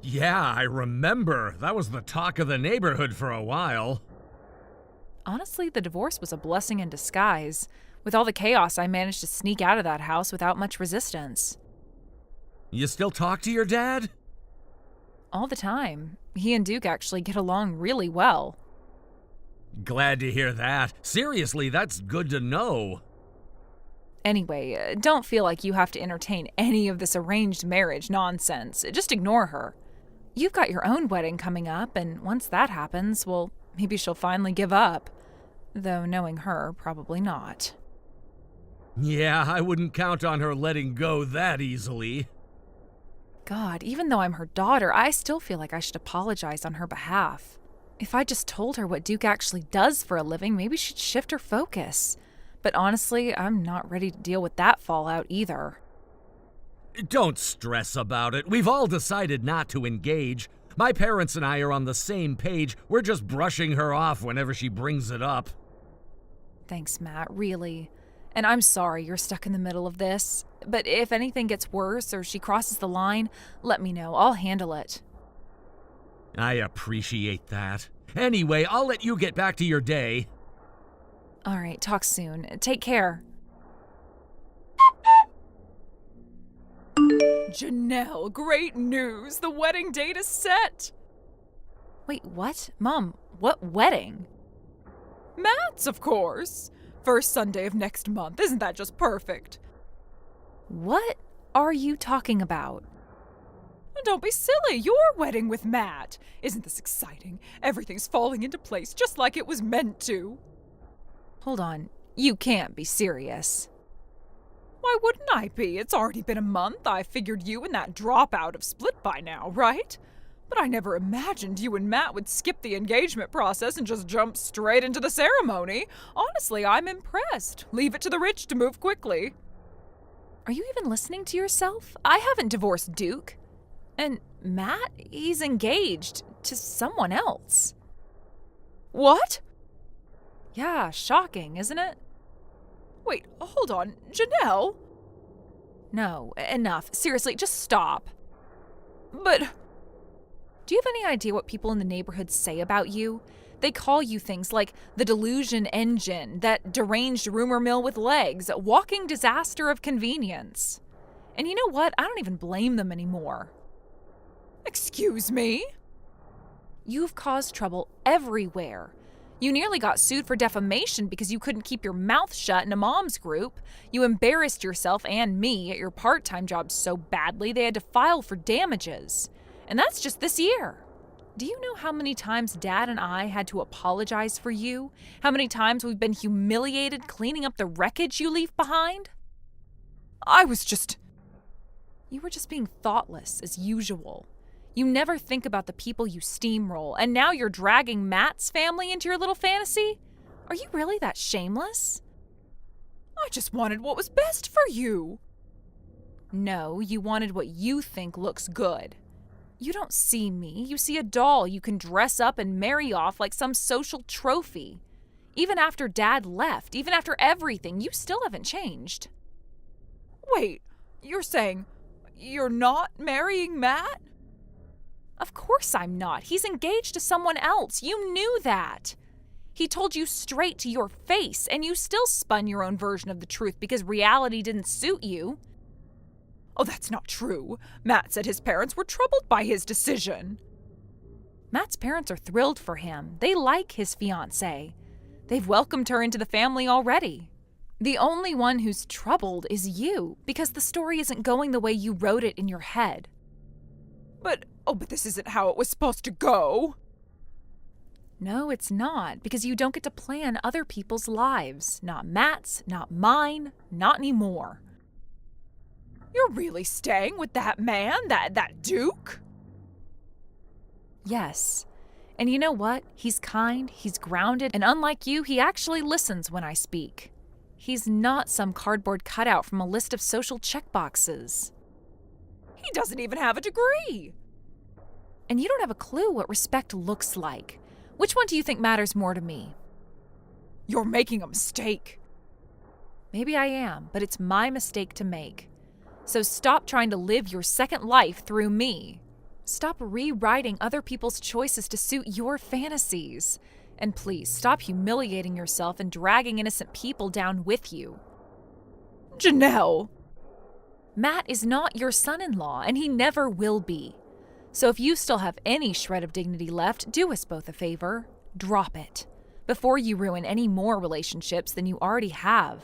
Yeah, I remember. That was the talk of the neighborhood for a while. Honestly, the divorce was a blessing in disguise. With all the chaos, I managed to sneak out of that house without much resistance. You still talk to your dad? All the time. He and Duke actually get along really well. Glad to hear that. Seriously, that's good to know. Anyway, don't feel like you have to entertain any of this arranged marriage nonsense. Just ignore her. You've got your own wedding coming up, and once that happens, well, maybe she'll finally give up. Though knowing her, probably not. Yeah, I wouldn't count on her letting go that easily. God, even though I'm her daughter, I still feel like I should apologize on her behalf. If I just told her what Duke actually does for a living, maybe she'd shift her focus. But honestly, I'm not ready to deal with that fallout either. Don't stress about it. We've all decided not to engage. My parents and I are on the same page. We're just brushing her off whenever she brings it up. Thanks, Matt, really. And I'm sorry you're stuck in the middle of this. But if anything gets worse or she crosses the line, let me know. I'll handle it. I appreciate that. Anyway, I'll let you get back to your day. All right, talk soon. Take care. Janelle, great news! The wedding date is set! Wait, what? Mom, what wedding? Matt's, of course! First Sunday of next month. Isn't that just perfect? What are you talking about? Don't be silly. Your wedding with Matt. Isn't this exciting? Everything's falling into place just like it was meant to. Hold on. You can't be serious. Why wouldn't I be? It's already been a month. I figured you and that dropout have split by now, right? But I never imagined you and Matt would skip the engagement process and just jump straight into the ceremony. Honestly, I'm impressed. Leave it to the rich to move quickly. Are you even listening to yourself? I haven't divorced Duke. And Matt, he's engaged to someone else. What? Yeah, shocking, isn't it? Wait, hold on. Janelle? No, enough. Seriously, just stop. But... Do you have any idea what people in the neighborhood say about you? They call you things like the delusion engine, that deranged rumor mill with legs, a walking disaster of convenience. And you know what? I don't even blame them anymore. Excuse me? You've caused trouble everywhere. You nearly got sued for defamation because you couldn't keep your mouth shut in a mom's group. You embarrassed yourself and me at your part-time job so badly they had to file for damages. And that's just this year. Do you know how many times Dad and I had to apologize for you? How many times we've been humiliated cleaning up the wreckage you leave behind? I was just... You were just being thoughtless, as usual. You never think about the people you steamroll, and now you're dragging Matt's family into your little fantasy? Are you really that shameless? I just wanted what was best for you. No, you wanted what you think looks good. You don't see me. You see a doll you can dress up and marry off like some social trophy. Even after Dad left, even after everything, you still haven't changed. Wait, you're saying you're not marrying Matt? Of course I'm not. He's engaged to someone else. You knew that. He told you straight to your face, and you still spun your own version of the truth because reality didn't suit you. Oh, that's not true. Matt said his parents were troubled by his decision. Matt's parents are thrilled for him. They like his fiancée. They've welcomed her into the family already. The only one who's troubled is you, because the story isn't going the way you wrote it in your head. But this isn't how it was supposed to go. No, it's not, because you don't get to plan other people's lives. Not Matt's, not mine, not anymore. You're really staying with that man, that Duke? Yes. And you know what? He's kind, he's grounded, and unlike you, he actually listens when I speak. He's not some cardboard cutout from a list of social checkboxes. He doesn't even have a degree. And you don't have a clue what respect looks like. Which one do you think matters more to me? You're making a mistake. Maybe I am, but it's my mistake to make. So stop trying to live your second life through me. Stop rewriting other people's choices to suit your fantasies. And please, stop humiliating yourself and dragging innocent people down with you. Janelle! Matt is not your son-in-law, and he never will be. So if you still have any shred of dignity left, do us both a favor. Drop it. Before you ruin any more relationships than you already have.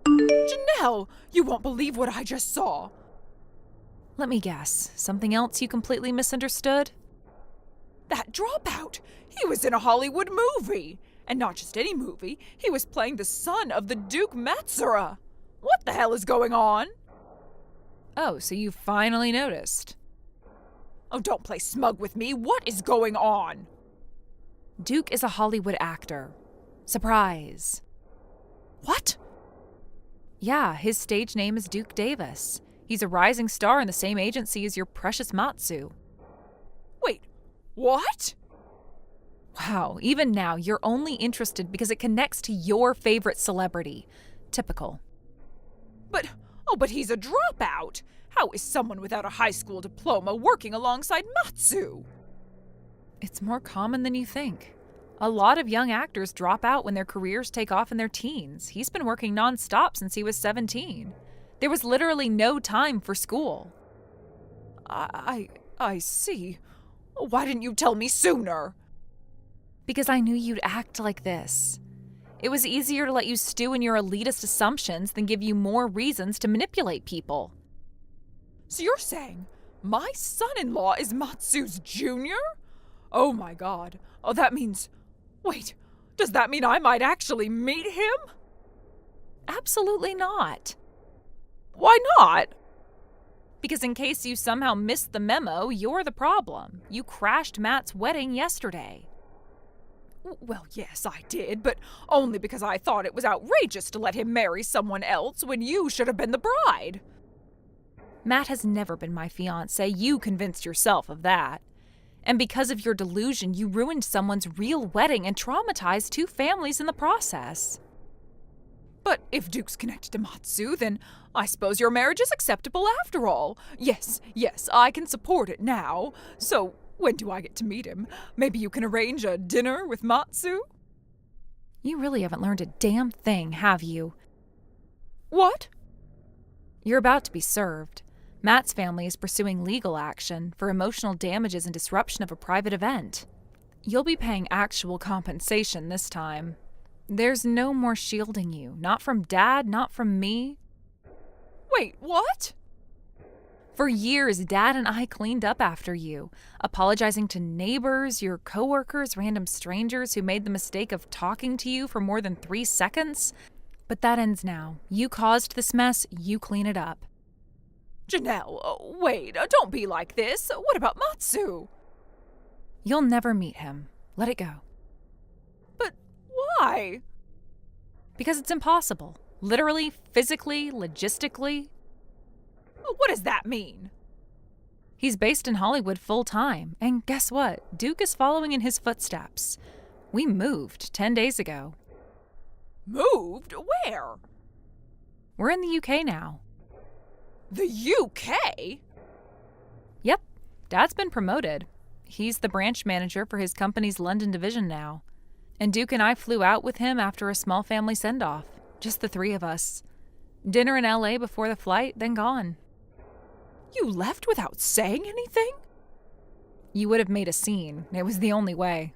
Janelle, you won't believe what I just saw. Let me guess. Something else you completely misunderstood? That dropout! He was in a Hollywood movie! And not just any movie, he was playing the son of the Duke Matsura! What the hell is going on? Oh, so you finally noticed. Oh, don't play smug with me. What is going on? Duke is a Hollywood actor. Surprise. What? Yeah, his stage name is Duke Davis. He's a rising star in the same agency as your precious Matsu. Wait, what? Wow, even now, you're only interested because it connects to your favorite celebrity. Typical. But he's a dropout. How is someone without a high school diploma working alongside Matsu? It's more common than you think. A lot of young actors drop out when their careers take off in their teens. He's been working nonstop since he was 17. There was literally no time for school. I see. Why didn't you tell me sooner? Because I knew you'd act like this. It was easier to let you stew in your elitist assumptions than give you more reasons to manipulate people. So you're saying my son-in-law is Matsu's junior? Oh my god. Oh, that means... Wait, does that mean I might actually meet him? Absolutely not. Why not? Because in case you somehow missed the memo, you're the problem. You crashed Matt's wedding yesterday. Well, yes, I did, but only because I thought it was outrageous to let him marry someone else when you should have been the bride. Matt has never been my fiancé. You convinced yourself of that. And because of your delusion, you ruined someone's real wedding and traumatized two families in the process. But if Duke's connected to Matsu, then I suppose your marriage is acceptable after all. Yes, I can support it now. So... when do I get to meet him? Maybe you can arrange a dinner with Matsu? You really haven't learned a damn thing, have you? What? You're about to be served. Matt's family is pursuing legal action for emotional damages and disruption of a private event. You'll be paying actual compensation this time. There's no more shielding you. Not from Dad, not from me. Wait, what? For years, Dad and I cleaned up after you, apologizing to neighbors, your coworkers, random strangers who made the mistake of talking to you for more than 3 seconds. But that ends now. You caused this mess, you clean it up. Janelle, wait, don't be like this. What about Matsu? You'll never meet him. Let it go. But why? Because it's impossible. Literally, physically, logistically. What does that mean? He's based in Hollywood full-time, and guess what? Duke is following in his footsteps. We moved 10 days ago. Moved? Where? We're in the UK now. The UK? Yep, Dad's been promoted. He's the branch manager for his company's London division now. And Duke and I flew out with him after a small family send-off. Just the 3 of us. Dinner in LA before the flight, then gone. You left without saying anything? You would have made a scene. It was the only way.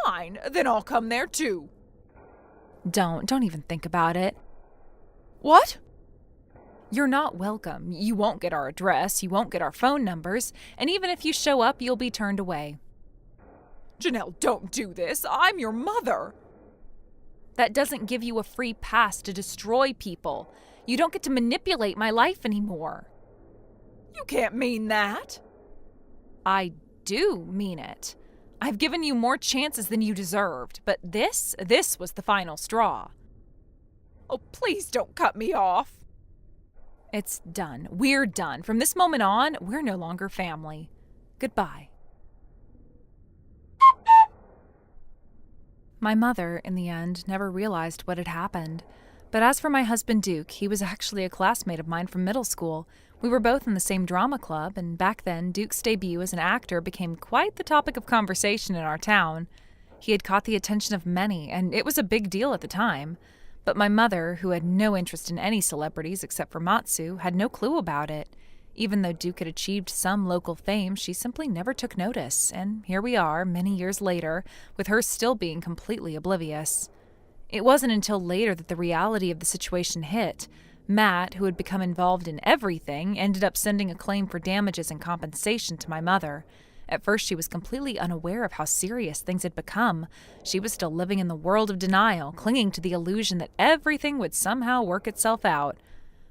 Fine, then I'll come there too. Don't even think about it. What? You're not welcome. You won't get our address, you won't get our phone numbers, and even if you show up, you'll be turned away. Janelle, don't do this. I'm your mother. That doesn't give you a free pass to destroy people. You don't get to manipulate my life anymore. You can't mean that. I do mean it. I've given you more chances than you deserved, but this was the final straw. Oh, please don't cut me off. It's done. We're done. From this moment on, we're no longer family. Goodbye. My mother, in the end, never realized what had happened. But as for my husband Duke, he was actually a classmate of mine from middle school. We were both in the same drama club, and back then, Duke's debut as an actor became quite the topic of conversation in our town. He had caught the attention of many, and it was a big deal at the time. But my mother, who had no interest in any celebrities except for Matsu, had no clue about it. Even though Duke had achieved some local fame, she simply never took notice, and here we are, many years later, with her still being completely oblivious. It wasn't until later that the reality of the situation hit. Matt, who had become involved in everything, ended up sending a claim for damages and compensation to my mother. At first, she was completely unaware of how serious things had become. She was still living in the world of denial, clinging to the illusion that everything would somehow work itself out.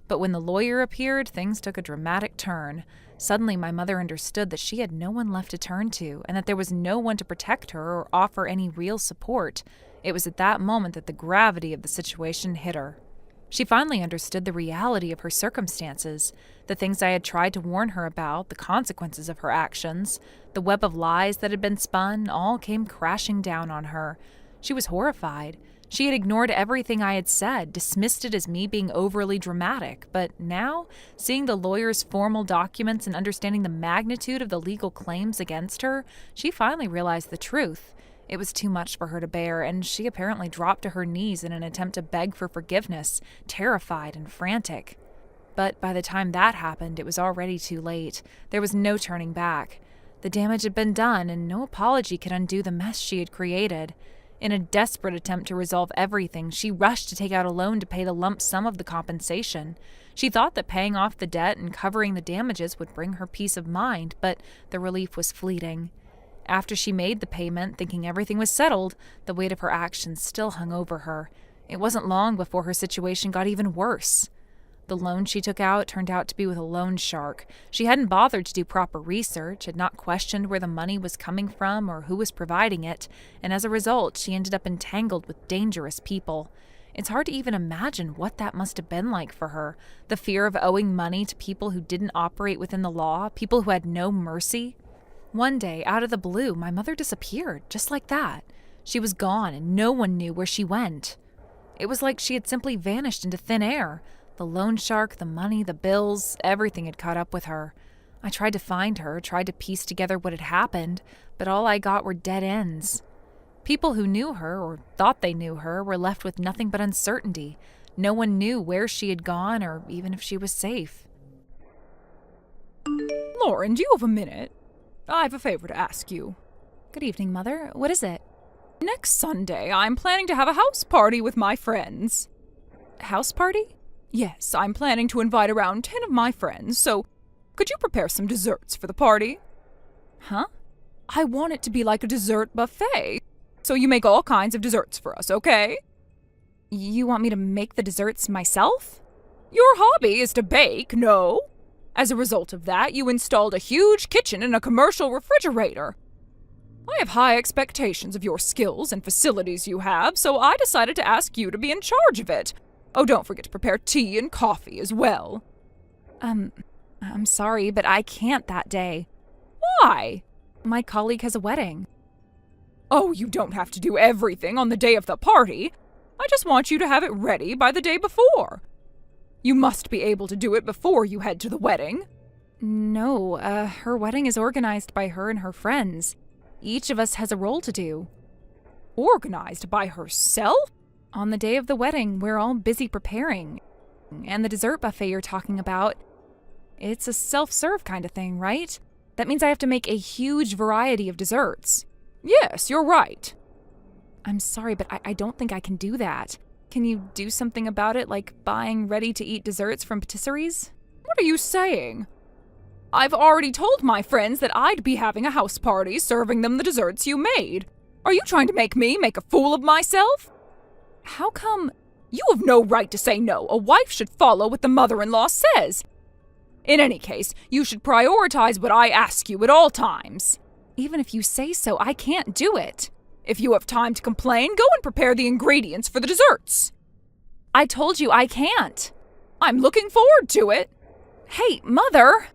But when the lawyer appeared, things took a dramatic turn. Suddenly, my mother understood that she had no one left to turn to, and that there was no one to protect her or offer any real support. It was at that moment that the gravity of the situation hit her. She finally understood the reality of her circumstances, the things I had tried to warn her about, the consequences of her actions, the web of lies that had been spun, all came crashing down on her. She was horrified. She had ignored everything I had said, dismissed it as me being overly dramatic, but now, seeing the lawyer's formal documents and understanding the magnitude of the legal claims against her, she finally realized the truth. It was too much for her to bear, and she apparently dropped to her knees in an attempt to beg for forgiveness, terrified and frantic. But by the time that happened, it was already too late. There was no turning back. The damage had been done, and no apology could undo the mess she had created. In a desperate attempt to resolve everything, she rushed to take out a loan to pay the lump sum of the compensation. She thought that paying off the debt and covering the damages would bring her peace of mind, but the relief was fleeting. After she made the payment, thinking everything was settled, the weight of her actions still hung over her. It wasn't long before her situation got even worse. The loan she took out turned out to be with a loan shark. She hadn't bothered to do proper research, had not questioned where the money was coming from or who was providing it, and as a result, she ended up entangled with dangerous people. It's hard to even imagine what that must have been like for her. The fear of owing money to people who didn't operate within the law, people who had no mercy. One day, out of the blue, my mother disappeared, just like that. She was gone, and no one knew where she went. It was like she had simply vanished into thin air. The loan shark, the money, the bills, everything had caught up with her. I tried to find her, tried to piece together what had happened, but all I got were dead ends. People who knew her, or thought they knew her, were left with nothing but uncertainty. No one knew where she had gone, or even if she was safe. Lauren, do you have a minute? I have a favor to ask you. Good evening, Mother. What is it? Next Sunday, I'm planning to have a house party with my friends. House party? Yes, I'm planning to invite around 10 of my friends, so could you prepare some desserts for the party? Huh? I want it to be like a dessert buffet, so you make all kinds of desserts for us, okay? You want me to make the desserts myself? Your hobby is to bake, no? As a result of that, you installed a huge kitchen and a commercial refrigerator. I have high expectations of your skills and facilities you have, so I decided to ask you to be in charge of it. Oh, don't forget to prepare tea and coffee as well. I'm sorry, but I can't that day. Why? My colleague has a wedding. Oh, you don't have to do everything on the day of the party. I just want you to have it ready by the day before. You must be able to do it before you head to the wedding. No, her wedding is organized by her and her friends. Each of us has a role to do. Organized by herself? On the day of the wedding, we're all busy preparing. And the dessert buffet you're talking about, it's a self-serve kind of thing, right? That means I have to make a huge variety of desserts. Yes, you're right. I'm sorry, but I don't think I can do that. Can you do something about it, like buying ready-to-eat desserts from patisseries? What are you saying? I've already told my friends that I'd be having a house party serving them the desserts you made. Are you trying to make me make a fool of myself? How come? You have no right to say no. A wife should follow what the mother-in-law says. In any case, you should prioritize what I ask you at all times. Even if you say so, I can't do it. If you have time to complain, go and prepare the ingredients for the desserts. I told you I can't. I'm looking forward to it. Hey, Mother!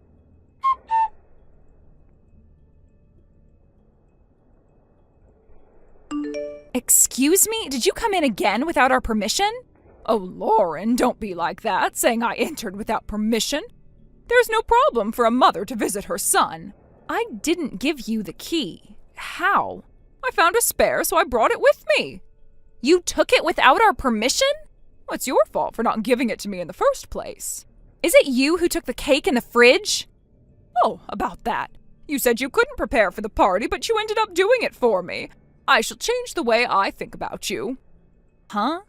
Excuse me? Did you come in again without our permission? Oh, Lauren, don't be like that, saying I entered without permission. There's no problem for a mother to visit her son. I didn't give you the key. How? I found a spare, so I brought it with me. You took it without our permission? Well, it's your fault for not giving it to me in the first place. Is it you who took the cake in the fridge? Oh, about that. You said you couldn't prepare for the party, but you ended up doing it for me. I shall change the way I think about you. Huh?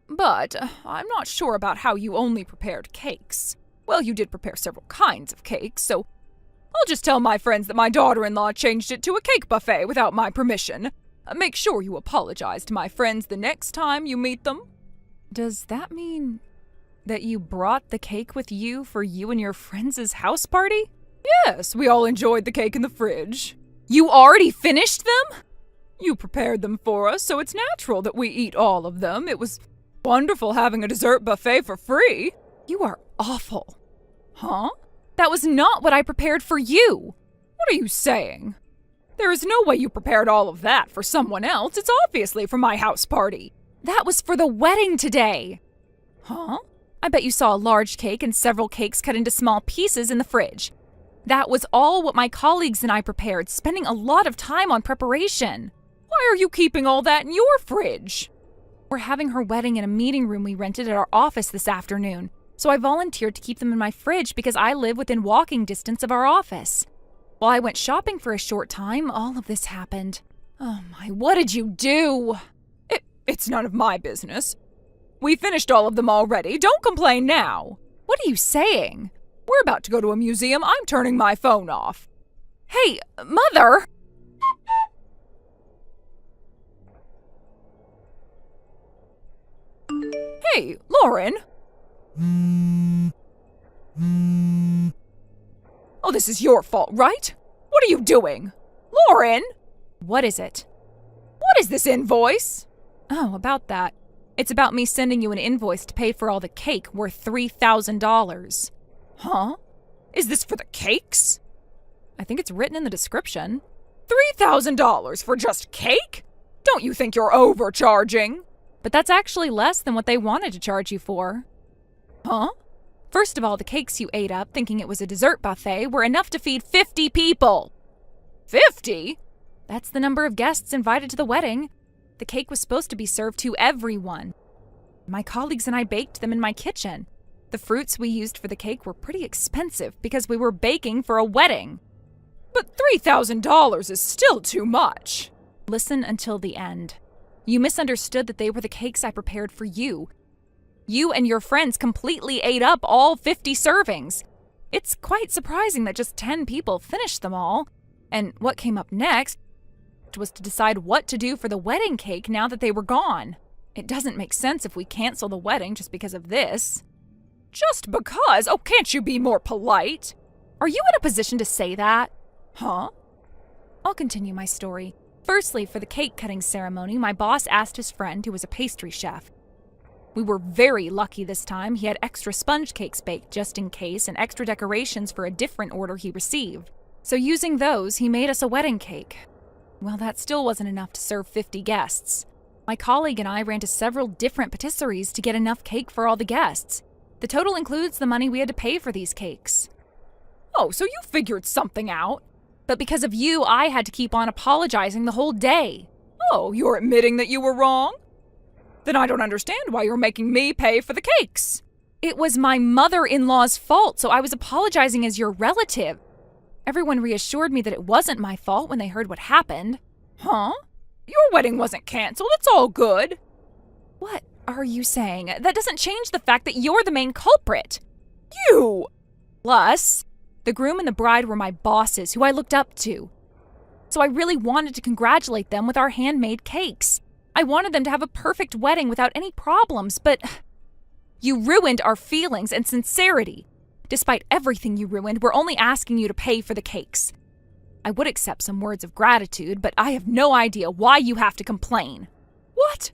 But I'm not sure about how you only prepared cakes. Well, you did prepare several kinds of cakes, so I'll just tell my friends that my daughter-in-law changed it to a cake buffet without my permission. Make sure you apologize to my friends the next time you meet them. Does that mean that you brought the cake with you for you and your friends' house party? Yes, we all enjoyed the cake in the fridge. You already finished them? You prepared them for us, so it's natural that we eat all of them. It was wonderful having a dessert buffet for free. You are awful. Huh? That was not what I prepared for you. What are you saying? There is no way you prepared all of that for someone else. It's obviously for my house party. That was for the wedding today. Huh? I bet you saw a large cake and several cakes cut into small pieces in the fridge. That was all what my colleagues and I prepared, spending a lot of time on preparation. Why are you keeping all that in your fridge? We're having her wedding in a meeting room we rented at our office this afternoon, so I volunteered to keep them in my fridge because I live within walking distance of our office. While I went shopping for a short time, all of this happened. Oh my, what did you do? It's none of my business. We finished all of them already. Don't complain now. What are you saying? We're about to go to a museum. I'm turning my phone off. Hey, Mother! Hey, Lauren. Oh, this is your fault, right? What are you doing? Lauren! What is it? What is this invoice? Oh, about that. It's about me sending you an invoice to pay for all the cake worth $3,000. Huh? Is this for the cakes? I think it's written in the description. $3,000 for just cake? Don't you think you're overcharging? But that's actually less than what they wanted to charge you for. Huh? First of all, the cakes you ate up thinking it was a dessert buffet were enough to feed 50 people. 50? That's the number of guests invited to the wedding. The cake was supposed to be served to everyone. My colleagues and I baked them in my kitchen. The fruits we used for the cake were pretty expensive because we were baking for a wedding. But $3,000 is still too much. Listen until the end. You misunderstood that they were the cakes I prepared for you. You and your friends completely ate up all 50 servings. It's quite surprising that just 10 people finished them all. And what came up next was to decide what to do for the wedding cake now that they were gone. It doesn't make sense if we cancel the wedding just because of this. Just because? Oh, can't you be more polite? Are you in a position to say that? Huh? I'll continue my story. Firstly, for the cake cutting ceremony, my boss asked his friend, who was a pastry chef. We were very lucky this time. He had extra sponge cakes baked just in case and extra decorations for a different order he received. So using those, he made us a wedding cake. Well, that still wasn't enough to serve 50 guests. My colleague and I ran to several different patisseries to get enough cake for all the guests. The total includes the money we had to pay for these cakes. Oh, so you figured something out. But because of you, I had to keep on apologizing the whole day. Oh, you're admitting that you were wrong? Then I don't understand why you're making me pay for the cakes. It was my mother-in-law's fault, so I was apologizing as your relative. Everyone reassured me that it wasn't my fault when they heard what happened. Huh? Your wedding wasn't canceled. It's all good. What are you saying? That doesn't change the fact that you're the main culprit. You! Plus, the groom and the bride were my bosses, who I looked up to. So I really wanted to congratulate them with our handmade cakes. I wanted them to have a perfect wedding without any problems, but you ruined our feelings and sincerity. Despite everything you ruined, we're only asking you to pay for the cakes. I would accept some words of gratitude, but I have no idea why you have to complain. What?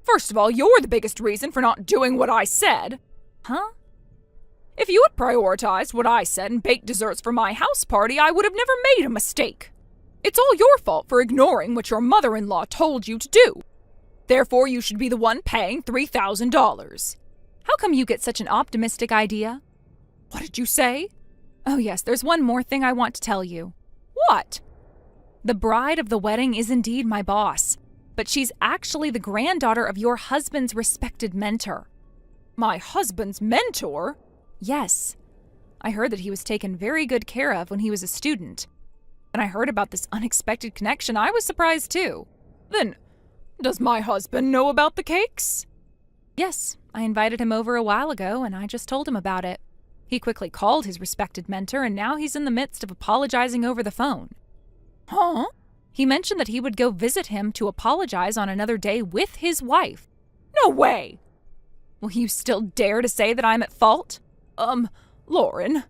First of all, you're the biggest reason for not doing what I said. Huh? If you had prioritized what I said and baked desserts for my house party, I would have never made a mistake. It's all your fault for ignoring what your mother-in-law told you to do. Therefore, you should be the one paying $3,000. How come you get such an optimistic idea? What did you say? Oh yes, there's one more thing I want to tell you. What? The bride of the wedding is indeed my boss, but she's actually the granddaughter of your husband's respected mentor. My husband's mentor? Yes. I heard that he was taken very good care of when he was a student. When I heard about this unexpected connection, I was surprised too. Then, does my husband know about the cakes? Yes, I invited him over a while ago and I just told him about it. He quickly called his respected mentor and now he's in the midst of apologizing over the phone. Huh? He mentioned that he would go visit him to apologize on another day with his wife. No way! Will you still dare to say that I'm at fault? Lauren.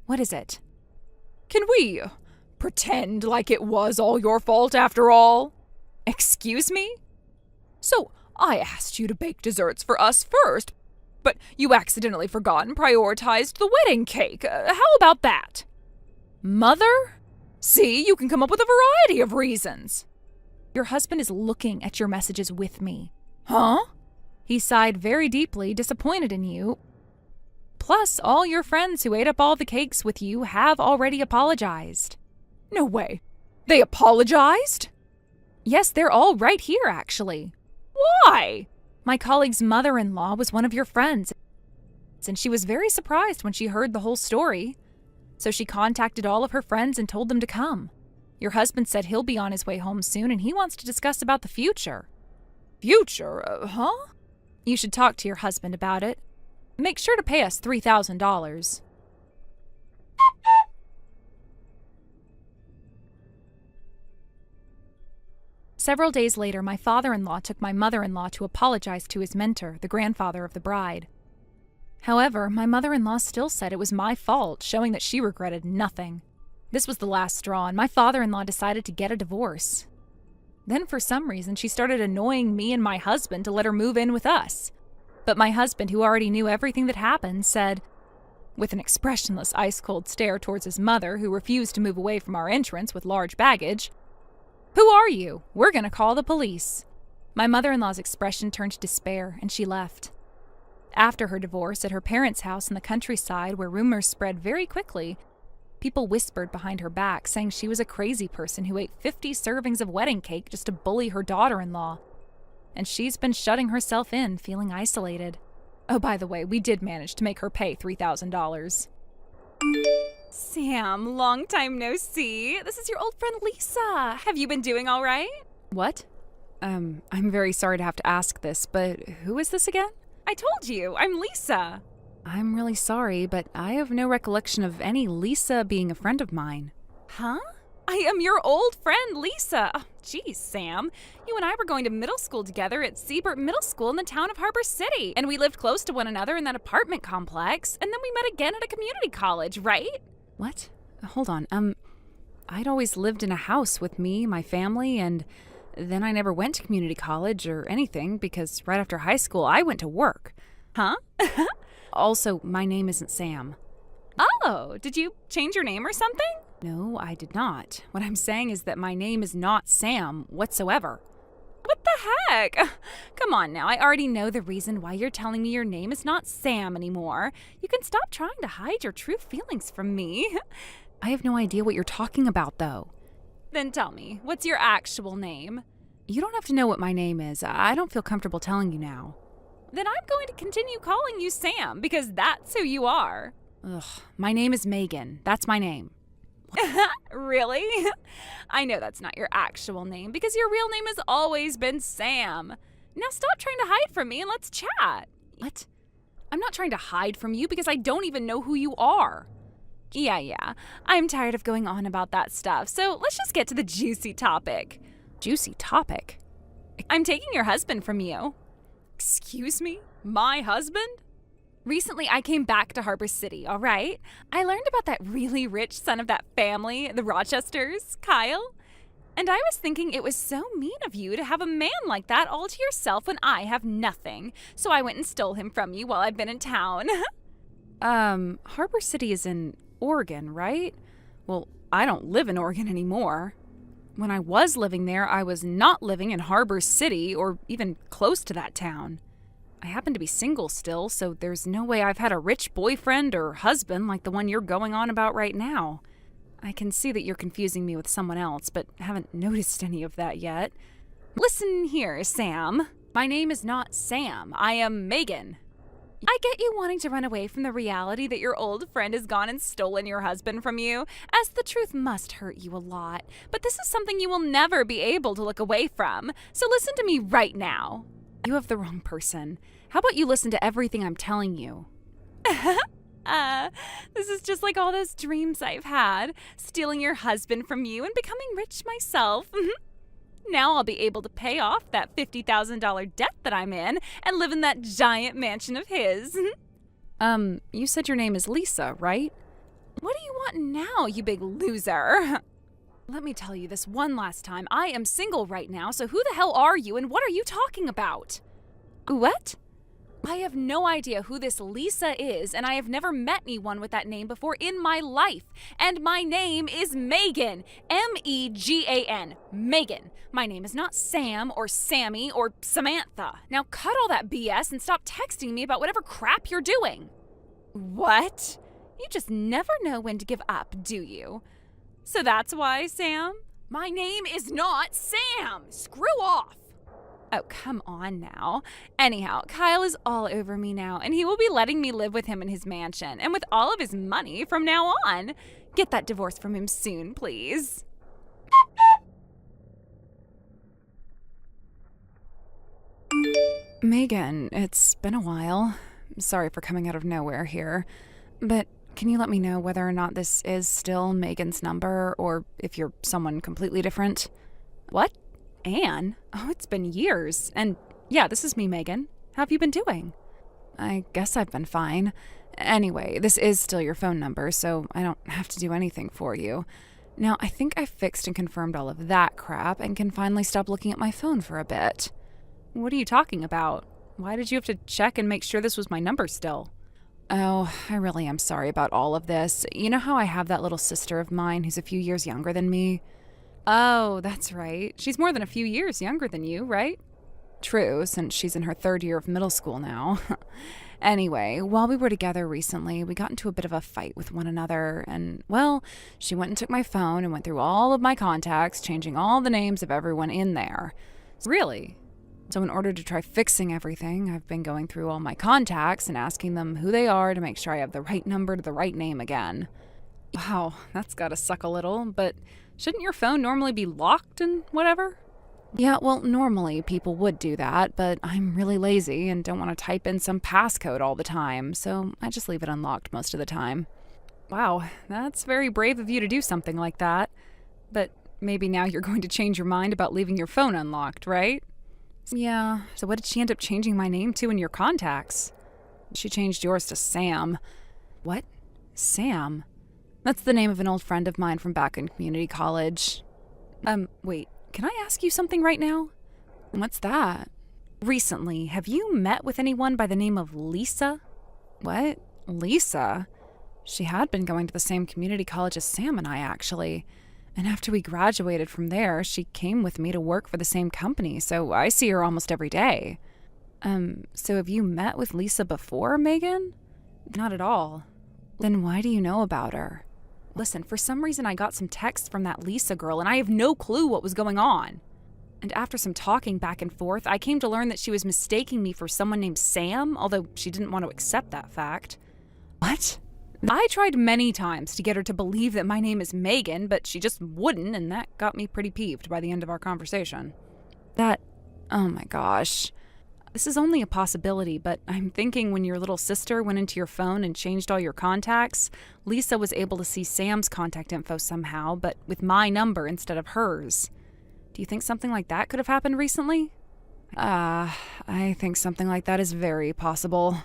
What is it? Can we pretend like it was all your fault after all? Excuse me? So, I asked you to bake desserts for us first, but you accidentally forgot and prioritized the wedding cake. How about that? Mother? See, you can come up with a variety of reasons. Your husband is looking at your messages with me. Huh? He sighed very deeply, disappointed in you. Plus, all your friends who ate up all the cakes with you have already apologized. No way. They apologized? Yes, they're all right here, actually. Why? My colleague's mother-in-law was one of your friends, and she was very surprised when she heard the whole story. So she contacted all of her friends and told them to come. Your husband said he'll be on his way home soon and he wants to discuss about the future. Future? Huh? You should talk to your husband about it. Make sure to pay us $3,000. Several days later, my father-in-law took my mother-in-law to apologize to his mentor, the grandfather of the bride. However, my mother-in-law still said it was my fault, showing that she regretted nothing. This was the last straw, and my father-in-law decided to get a divorce. Then, for some reason, she started annoying me and my husband to let her move in with us. But my husband, who already knew everything that happened, said, with an expressionless ice-cold stare towards his mother, who refused to move away from our entrance with large baggage, "Who are you? We're going to call the police." My mother-in-law's expression turned to despair, and she left. After her divorce, at her parents' house in the countryside where rumors spread very quickly, people whispered behind her back, saying she was a crazy person who ate 50 servings of wedding cake just to bully her daughter-in-law. And she's been shutting herself in, feeling isolated. Oh, by the way, we did manage to make her pay $3,000. Sam, long time no see. This is your old friend Lisa. Have you been doing all right? What? I'm very sorry to have to ask this, but who is this again? I told you, I'm Lisa. I'm really sorry, but I have no recollection of any Lisa being a friend of mine. Huh? I am your old friend, Lisa. Oh, geez, Sam. You and I were going to middle school together at Siebert Middle School in the town of Harbor City. And we lived close to one another in that apartment complex. And then we met again at a community college, right? What? Hold on. I'd always lived in a house with me, my family, and then I never went to community college or anything because right after high school, I went to work. Huh? Also, my name isn't Sam. Oh, did you change your name or something? No, I did not. What I'm saying is that my name is not Sam whatsoever. What the heck? Come on now, I already know the reason why you're telling me your name is not Sam anymore. You can stop trying to hide your true feelings from me. I have no idea what you're talking about, though. Then tell me, what's your actual name? You don't have to know what my name is. I don't feel comfortable telling you now. Then I'm going to continue calling you Sam, because that's who you are. Ugh, my name is Megan. That's my name. Really? I know that's not your actual name because your real name has always been Sam. Now stop trying to hide from me and let's chat. What? I'm not trying to hide from you because I don't even know who you are. Yeah. I'm tired of going on about that stuff, so let's just get to the juicy topic. Juicy topic? I'm taking your husband from you. Excuse me? My husband? Recently, I came back to Harbor City, all right? I learned about that really rich son of that family, the Rochesters, Kyle. And I was thinking it was so mean of you to have a man like that all to yourself when I have nothing. So I went and stole him from you while I've been in town. Harbor City is in Oregon, right? Well, I don't live in Oregon anymore. When I was living there, I was not living in Harbor City or even close to that town. I happen to be single still, so there's no way I've had a rich boyfriend or husband like the one you're going on about right now. I can see that you're confusing me with someone else, but haven't noticed any of that yet. Listen here, Sam. My name is not Sam. I am Megan. I get you wanting to run away from the reality that your old friend has gone and stolen your husband from you, as the truth must hurt you a lot. But this is something you will never be able to look away from. So listen to me right now. You have the wrong person. How about you listen to everything I'm telling you? This is just like all those dreams I've had. Stealing your husband from you and becoming rich myself. Now I'll be able to pay off that $50,000 debt that I'm in and live in that giant mansion of his. You said your name is Lisa, right? What do you want now, you big loser? Let me tell you this one last time. I am single right now, so who the hell are you and what are you talking about? What? I have no idea who this Lisa is, and I have never met anyone with that name before in my life. And my name is Megan. M-E-G-A-N. Megan. My name is not Sam or Sammy or Samantha. Now cut all that BS and stop texting me about whatever crap you're doing. What? You just never know when to give up, do you? So that's why, Sam? My name is not Sam. Screw off. Oh, come on now. Anyhow, Kyle is all over me now, and he will be letting me live with him in his mansion and with all of his money from now on. Get that divorce from him soon, please. Megan, it's been a while. Sorry for coming out of nowhere here, but can you let me know whether or not this is still Megan's number or if you're someone completely different? What? Anne? Oh, it's been years. And yeah, this is me, Megan. How have you been doing? I guess I've been fine. Anyway, this is still your phone number, so I don't have to do anything for you. Now, I think I fixed and confirmed all of that crap and can finally stop looking at my phone for a bit. What are you talking about? Why did you have to check and make sure this was my number still? Oh, I really am sorry about all of this. You know how I have that little sister of mine who's a few years younger than me? Oh, that's right. She's more than a few years younger than you, right? True, since she's in her 3rd year of middle school now. Anyway, while we were together recently, we got into a bit of a fight with one another, and, well, she went and took my phone and went through all of my contacts, changing all the names of everyone in there. Really? So in order to try fixing everything, I've been going through all my contacts and asking them who they are to make sure I have the right number to the right name again. Wow, that's gotta suck a little, but shouldn't your phone normally be locked and whatever? Yeah, well, normally people would do that, but I'm really lazy and don't want to type in some passcode all the time, so I just leave it unlocked most of the time. Wow, that's very brave of you to do something like that. But maybe now you're going to change your mind about leaving your phone unlocked, right? Yeah. So what did she end up changing my name to in your contacts? She changed yours to Sam. What? Sam? That's the name of an old friend of mine from back in community college. Wait, can I ask you something right now? What's that? Recently, have you met with anyone by the name of Lisa? What? Lisa? She had been going to the same community college as Sam and I, actually. And after we graduated from there, she came with me to work for the same company, so I see her almost every day. So have you met with Lisa before, Megan? Not at all. Then why do you know about her? Listen, for some reason I got some texts from that Lisa girl, and I have no clue what was going on. And after some talking back and forth, I came to learn that she was mistaking me for someone named Sam, although she didn't want to accept that fact. What? I tried many times to get her to believe that my name is Megan, but she just wouldn't, and that got me pretty peeved by the end of our conversation. Oh my gosh. This is only a possibility, but I'm thinking when your little sister went into your phone and changed all your contacts, Lisa was able to see Sam's contact info somehow, but with my number instead of hers. Do you think something like that could have happened recently? I think something like that is very possible.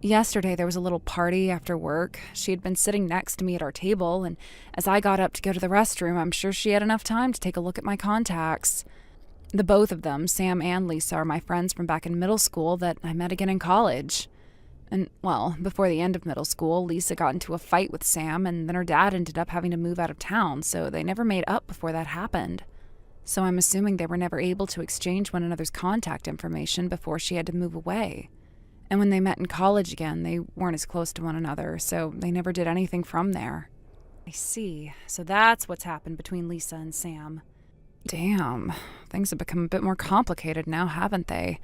Yesterday there was a little party after work. She had been sitting next to me at our table, and as I got up to go to the restroom, I'm sure she had enough time to take a look at my contacts. The both of them, Sam and Lisa, are my friends from back in middle school that I met again in college. And, well, before the end of middle school, Lisa got into a fight with Sam, and then her dad ended up having to move out of town, so they never made up before that happened. So I'm assuming they were never able to exchange one another's contact information before she had to move away. And when they met in college again, they weren't as close to one another, so they never did anything from there. I see. So that's what's happened between Lisa and Sam. Damn. Things have become a bit more complicated now, haven't they?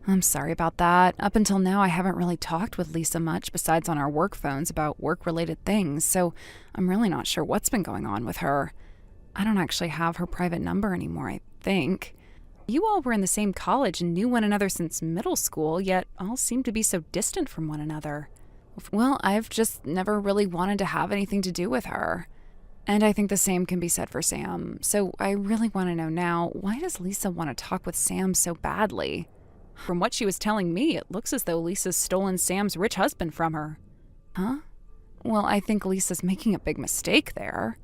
I'm sorry about that. Up until now, I haven't really talked with Lisa much besides on our work phones about work-related things, so I'm really not sure what's been going on with her. I don't actually have her private number anymore, I think. You all were in the same college and knew one another since middle school, yet all seem to be so distant from one another. Well, I've just never really wanted to have anything to do with her. And I think the same can be said for Sam. So I really want to know now, why does Lisa want to talk with Sam so badly? From what she was telling me, it looks as though Lisa's stolen Sam's rich husband from her. Huh? Well, I think Lisa's making a big mistake there.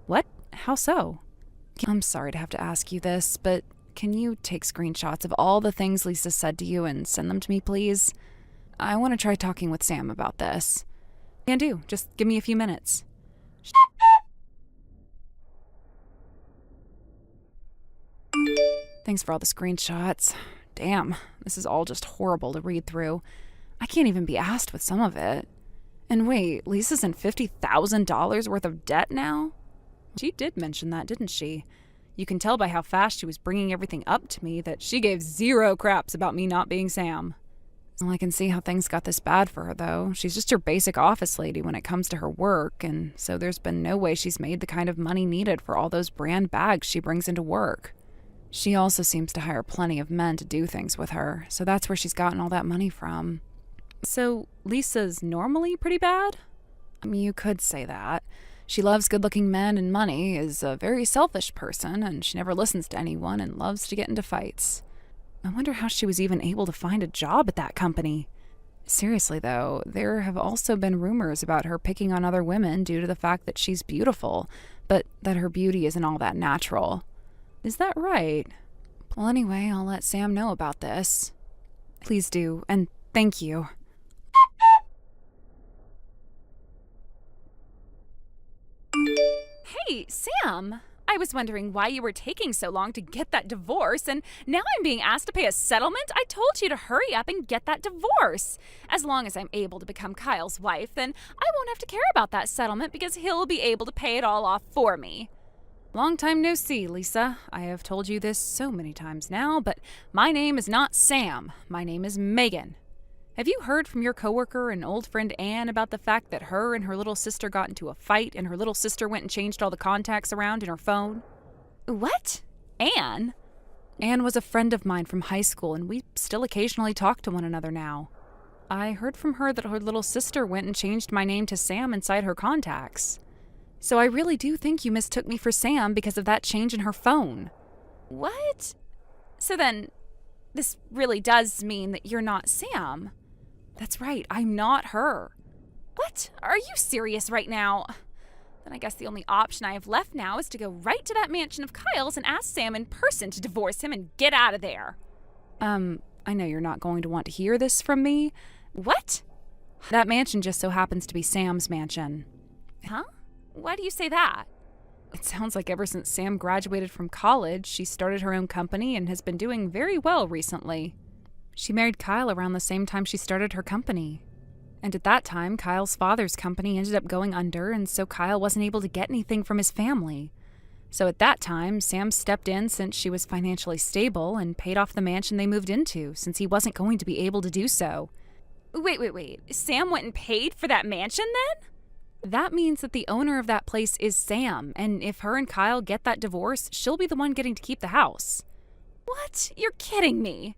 What? How so? I'm sorry to have to ask you this, but can you take screenshots of all the things Lisa said to you and send them to me, please? I want to try talking with Sam about this. Can do. Just give me a few minutes. Thanks for all the screenshots. Damn, this is all just horrible to read through. I can't even be asked with some of it. And wait, Lisa's in $50,000 worth of debt now? She did mention that, didn't she? You can tell by how fast she was bringing everything up to me that she gave zero craps about me not being Sam. Well, I can see how things got this bad for her, though. She's just your basic office lady when it comes to her work, and so there's been no way she's made the kind of money needed for all those brand bags she brings into work. She also seems to hire plenty of men to do things with her, so that's where she's gotten all that money from. So Lisa's normally pretty bad? I mean, you could say that. She loves good-looking men and money, is a very selfish person, and she never listens to anyone and loves to get into fights. I wonder how she was even able to find a job at that company. Seriously, though, there have also been rumors about her picking on other women due to the fact that she's beautiful, but that her beauty isn't all that natural. Is that right? Well, anyway, I'll let Sam know about this. Please do, and thank you. Hey, Sam! I was wondering why you were taking so long to get that divorce, and now I'm being asked to pay a settlement? I told you to hurry up and get that divorce. As long as I'm able to become Kyle's wife, then I won't have to care about that settlement because he'll be able to pay it all off for me. Long time no see, Lisa. I have told you this so many times now, but my name is not Sam. My name is Megan. Have you heard from your coworker and old friend Anne about the fact that her and her little sister got into a fight and her little sister went and changed all the contacts around in her phone? What? Anne? Anne was a friend of mine from high school, and we still occasionally talk to one another now. I heard from her that her little sister went and changed my name to Sam inside her contacts. So I really do think you mistook me for Sam because of that change in her phone. What? So then, this really does mean that you're not Sam. That's right, I'm not her. What? Are you serious right now? Then I guess the only option I have left now is to go right to that mansion of Kyle's and ask Sam in person to divorce him and get out of there. I know you're not going to want to hear this from me. What? That mansion just so happens to be Sam's mansion. Huh? Why do you say that? It sounds like ever since Sam graduated from college, she started her own company and has been doing very well recently. She married Kyle around the same time she started her company. And at that time, Kyle's father's company ended up going under, and so Kyle wasn't able to get anything from his family. So at that time, Sam stepped in since she was financially stable and paid off the mansion they moved into, since he wasn't going to be able to do so. Wait. Sam went and paid for that mansion then? That means that the owner of that place is Sam, and if her and Kyle get that divorce, she'll be the one getting to keep the house. What? You're kidding me.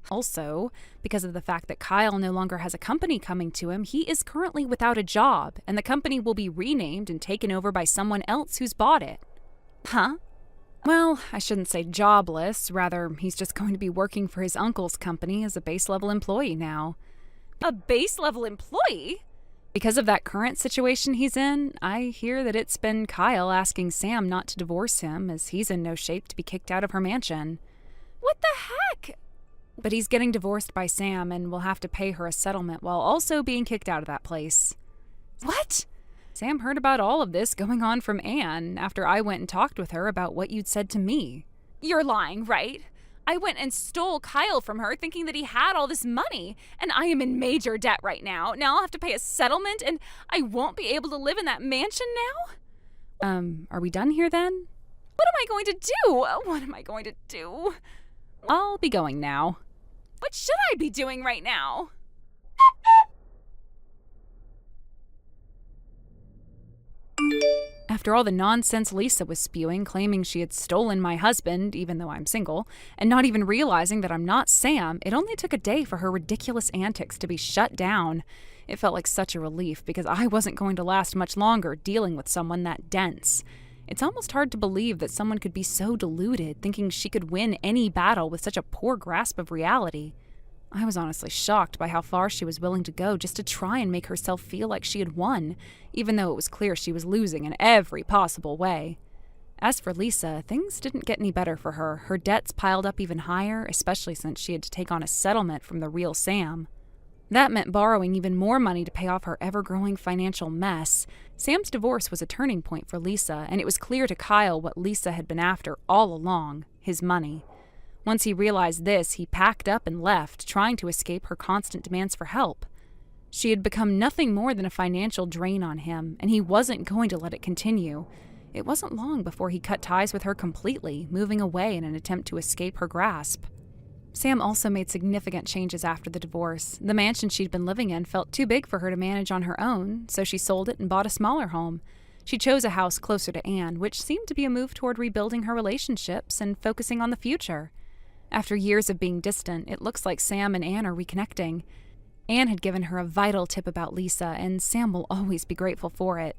Also, because of the fact that Kyle no longer has a company coming to him, he is currently without a job, and the company will be renamed and taken over by someone else who's bought it. Huh? Well, I shouldn't say jobless, rather, he's just going to be working for his uncle's company as a base-level employee now. A base-level employee? Because of that current situation he's in, I hear that it's been Kyle asking Sam not to divorce him, as he's in no shape to be kicked out of her mansion. What the heck? But he's getting divorced by Sam and will have to pay her a settlement while also being kicked out of that place. What? Sam heard about all of this going on from Anne after I went and talked with her about what you'd said to me. You're lying, right? I went and stole Kyle from her thinking that he had all this money, and I am in major debt right now. Now I'll have to pay a settlement, and I won't be able to live in that mansion now? Are we done here then? What am I going to do? What am I going to do? I'll be going now. What should I be doing right now? After all the nonsense Lisa was spewing, claiming she had stolen my husband, even though I'm single, and not even realizing that I'm not Sam, it only took a day for her ridiculous antics to be shut down. It felt like such a relief because I wasn't going to last much longer dealing with someone that dense. It's almost hard to believe that someone could be so deluded, thinking she could win any battle with such a poor grasp of reality. I was honestly shocked by how far she was willing to go just to try and make herself feel like she had won, even though it was clear she was losing in every possible way. As for Lisa, things didn't get any better for her. Her debts piled up even higher, especially since she had to take on a settlement from the real Sam. That meant borrowing even more money to pay off her ever-growing financial mess. Sam's divorce was a turning point for Lisa, and it was clear to Kyle what Lisa had been after all along, his money. Once he realized this, he packed up and left, trying to escape her constant demands for help. She had become nothing more than a financial drain on him, and he wasn't going to let it continue. It wasn't long before he cut ties with her completely, moving away in an attempt to escape her grasp. Sam also made significant changes after the divorce. The mansion she'd been living in felt too big for her to manage on her own, so she sold it and bought a smaller home. She chose a house closer to Anne, which seemed to be a move toward rebuilding her relationships and focusing on the future. After years of being distant, it looks like Sam and Anne are reconnecting. Anne had given her a vital tip about Lisa, and Sam will always be grateful for it.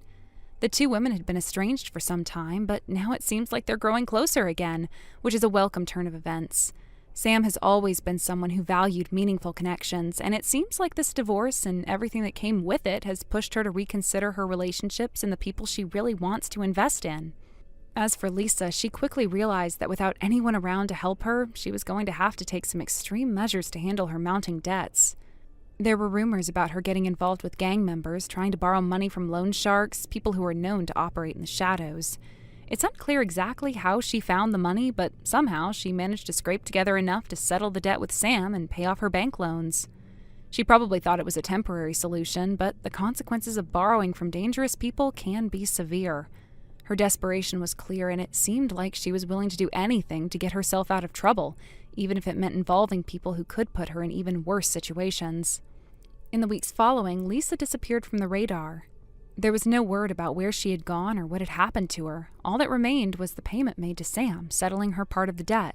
The two women had been estranged for some time, but now it seems like they're growing closer again, which is a welcome turn of events. Sam has always been someone who valued meaningful connections, and it seems like this divorce and everything that came with it has pushed her to reconsider her relationships and the people she really wants to invest in. As for Lisa, she quickly realized that without anyone around to help her, she was going to have to take some extreme measures to handle her mounting debts. There were rumors about her getting involved with gang members, trying to borrow money from loan sharks, people who are known to operate in the shadows. It's unclear exactly how she found the money, but somehow she managed to scrape together enough to settle the debt with Sam and pay off her bank loans. She probably thought it was a temporary solution, but the consequences of borrowing from dangerous people can be severe. Her desperation was clear, and it seemed like she was willing to do anything to get herself out of trouble, even if it meant involving people who could put her in even worse situations. In the weeks following, Lisa disappeared from the radar. There was no word about where she had gone or what had happened to her. All that remained was the payment made to Sam, settling her part of the debt.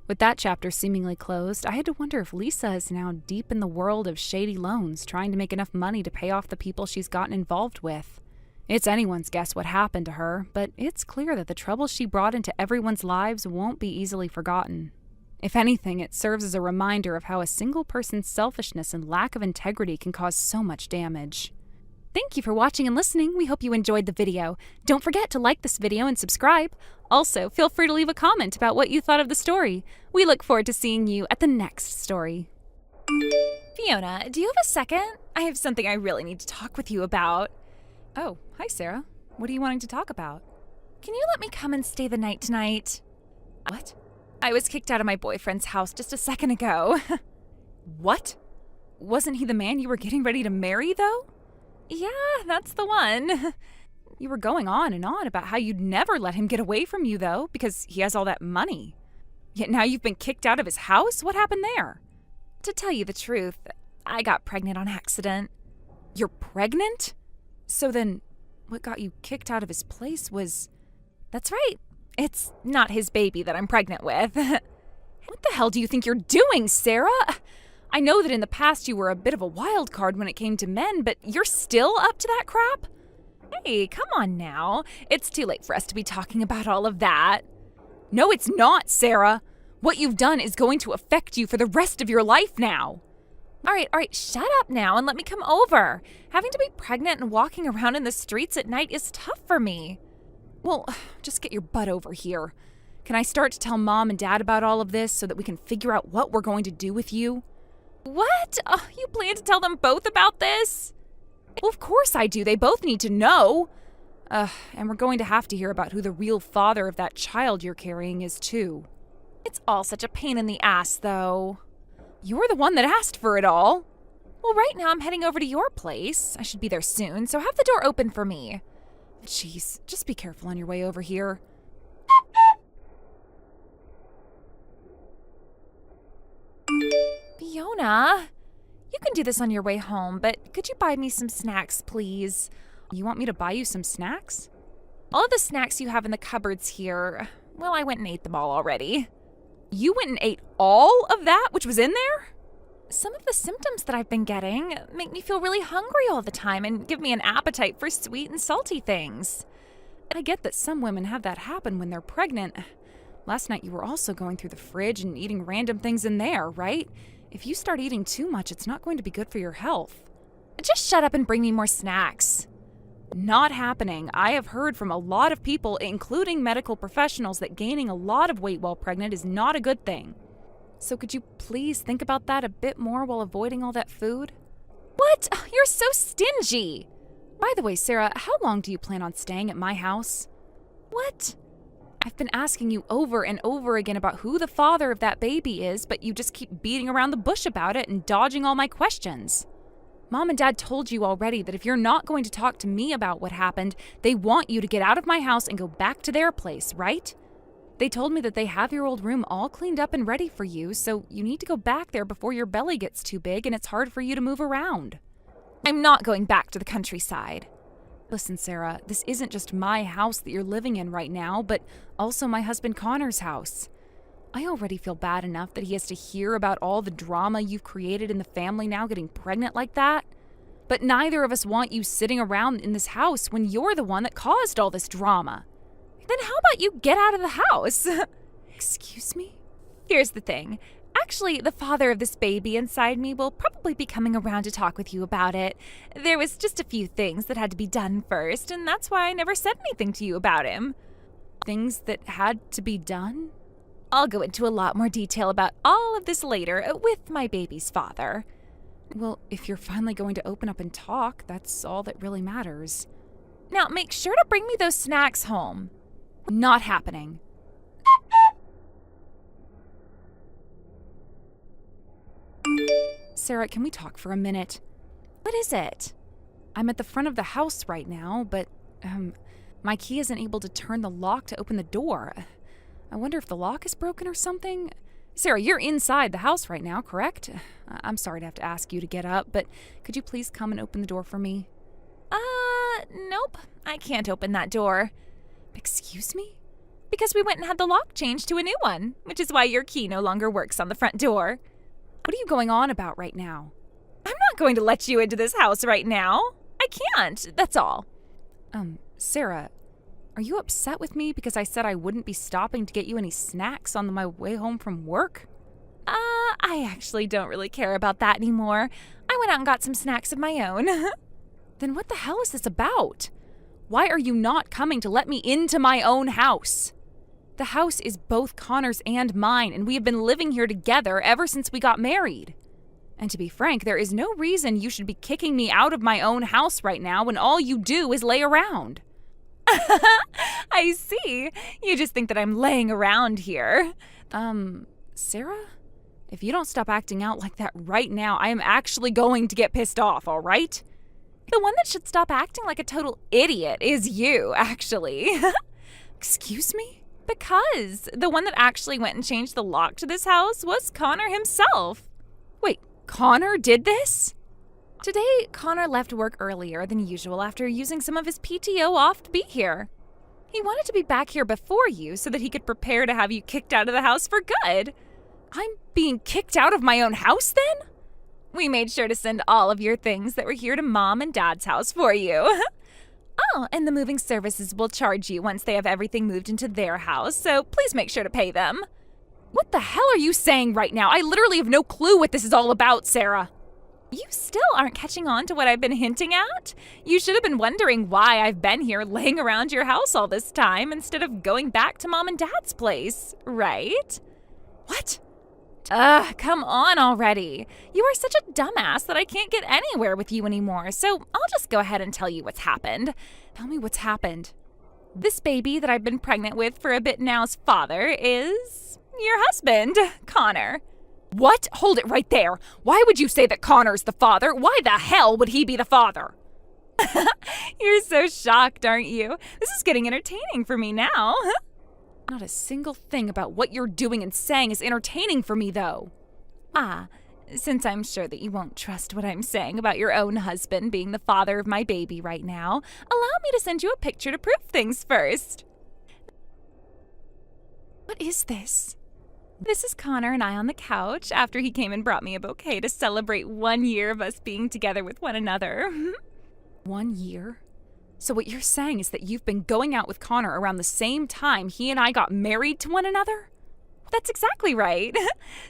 With that chapter seemingly closed, I had to wonder if Lisa is now deep in the world of shady loans, trying to make enough money to pay off the people she's gotten involved with. It's anyone's guess what happened to her, but it's clear that the trouble she brought into everyone's lives won't be easily forgotten. If anything, it serves as a reminder of how a single person's selfishness and lack of integrity can cause so much damage. Thank you for watching and listening. We hope you enjoyed the video. Don't forget to like this video and subscribe. Also, feel free to leave a comment about what you thought of the story. We look forward to seeing you at the next story. Fiona, do you have a second? I have something I really need to talk with you about. Oh, hi Sarah. What are you wanting to talk about? Can you let me come and stay the night tonight? What? I was kicked out of my boyfriend's house just a second ago. What? Wasn't he the man you were getting ready to marry, though? Yeah, that's the one. You were going on and on about how you'd never let him get away from you, though, because he has all that money. Yet now you've been kicked out of his house? What happened there? To tell you the truth, I got pregnant on accident. You're pregnant? So then, what got you kicked out of his place was... That's right. It's not his baby that I'm pregnant with. What the hell do you think you're doing, Sarah? I know that in the past you were a bit of a wild card when it came to men, but you're still up to that crap? Hey, come on now. It's too late for us to be talking about all of that. No, it's not, Sarah. What you've done is going to affect you for the rest of your life now. All right, shut up now and let me come over. Having to be pregnant and walking around in the streets at night is tough for me. Well, just get your butt over here. Can I start to tell Mom and Dad about all of this so that we can figure out what we're going to do with you? What? Oh, you plan to tell them both about this? Well, of course I do. They both need to know. And we're going to have to hear about who the real father of that child you're carrying is, too. It's all such a pain in the ass, though. You're the one that asked for it all. Well, right now I'm heading over to your place. I should be there soon, so have the door open for me. Jeez, just be careful on your way over here. Fiona, you can do this on your way home, but could you buy me some snacks, please? You want me to buy you some snacks? All of the snacks you have in the cupboards here, well, I went and ate them all already. You went and ate all of that which was in there? Some of the symptoms that I've been getting make me feel really hungry all the time and give me an appetite for sweet and salty things. I get that some women have that happen when they're pregnant. Last night you were also going through the fridge and eating random things in there, right? If you start eating too much, it's not going to be good for your health. Just shut up and bring me more snacks. Not happening. I have heard from a lot of people, including medical professionals, that gaining a lot of weight while pregnant is not a good thing. So could you please think about that a bit more while avoiding all that food? What? You're so stingy. By the way, Sarah, how long do you plan on staying at my house? What? I've been asking you over and over again about who the father of that baby is, but you just keep beating around the bush about it and dodging all my questions. Mom and Dad told you already that if you're not going to talk to me about what happened, they want you to get out of my house and go back to their place, right? They told me that they have your old room all cleaned up and ready for you, so you need to go back there before your belly gets too big and it's hard for you to move around. I'm not going back to the countryside. Listen, Sarah, this isn't just my house that you're living in right now, but also my husband Connor's house. I already feel bad enough that he has to hear about all the drama you've created in the family now getting pregnant like that. But neither of us want you sitting around in this house when you're the one that caused all this drama. Then how about you get out of the house? Excuse me? Here's the thing. Actually, the father of this baby inside me will probably be coming around to talk with you about it. There was just a few things that had to be done first, and that's why I never said anything to you about him. Things that had to be done? I'll go into a lot more detail about all of this later with my baby's father. Well, if you're finally going to open up and talk, that's all that really matters. Now, make sure to bring me those snacks home. Not happening. Sarah, can we talk for a minute? What is it? I'm at the front of the house right now, but my key isn't able to turn the lock to open the door. I wonder if the lock is broken or something. Sarah, you're inside the house right now, correct? I'm sorry to have to ask you to get up, but could you please come and open the door for me? Nope. I can't open that door. Excuse me? Because we went and had the lock changed to a new one, which is why your key no longer works on the front door. What are you going on about right now? I'm not going to let you into this house right now. I can't, that's all. Sarah, are you upset with me because I said I wouldn't be stopping to get you any snacks on my way home from work? I actually don't really care about that anymore. I went out and got some snacks of my own. Then what the hell is this about? Why are you not coming to let me into my own house? The house is both Connor's and mine, and we have been living here together ever since we got married. And to be frank, there is no reason you should be kicking me out of my own house right now when all you do is lay around. I see. You just think that I'm laying around here. Sarah? If you don't stop acting out like that right now, I am actually going to get pissed off, all right? The one that should stop acting like a total idiot is you, actually. Excuse me? Because the one that actually went and changed the lock to this house was Connor himself. Wait, Connor did this? Today, Connor left work earlier than usual after using some of his PTO off to be here. He wanted to be back here before you so that he could prepare to have you kicked out of the house for good. I'm being kicked out of my own house then? We made sure to send all of your things that were here to Mom and Dad's house for you. Oh, and the moving services will charge you once they have everything moved into their house, so please make sure to pay them. What the hell are you saying right now? I literally have no clue what this is all about, Sarah. You still aren't catching on to what I've been hinting at? You should have been wondering why I've been here laying around your house all this time instead of going back to Mom and Dad's place, right? What? Come on already. You are such a dumbass that I can't get anywhere with you anymore, so I'll just go ahead and tell you what's happened. Tell me what's happened. This baby that I've been pregnant with for a bit now's father is your husband, Connor. What? Hold it right there. Why would you say that Connor's the father? Why the hell would he be the father? You're so shocked, aren't you? This is getting entertaining for me now. Not a single thing about what you're doing and saying is entertaining for me, though. Since I'm sure that you won't trust what I'm saying about your own husband being the father of my baby right now, allow me to send you a picture to prove things first. What is this? This is Connor and I on the couch after he came and brought me a bouquet to celebrate 1 year of us being together with one another. 1 year? So what you're saying is that you've been going out with Connor around the same time he and I got married to one another? That's exactly right.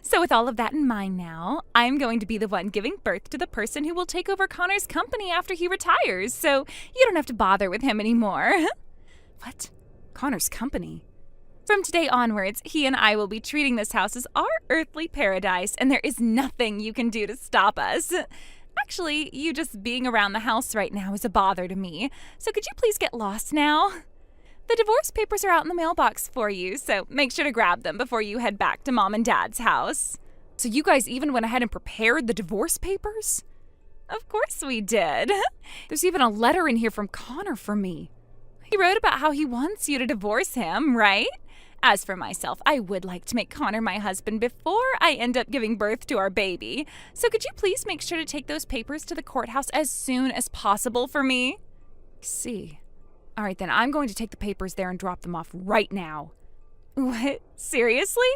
So with all of that in mind now, I'm going to be the one giving birth to the person who will take over Connor's company after he retires, so you don't have to bother with him anymore. What? Connor's company? From today onwards, he and I will be treating this house as our earthly paradise, and there is nothing you can do to stop us. Actually, you just being around the house right now is a bother to me, so could you please get lost now? The divorce papers are out in the mailbox for you, so make sure to grab them before you head back to Mom and Dad's house. So you guys even went ahead and prepared the divorce papers? Of course we did. There's even a letter in here from Connor for me. He wrote about how he wants you to divorce him, right? As for myself, I would like to make Connor my husband before I end up giving birth to our baby. So could you please make sure to take those papers to the courthouse as soon as possible for me? See. All right, then I'm going to take the papers there and drop them off right now. What? Seriously?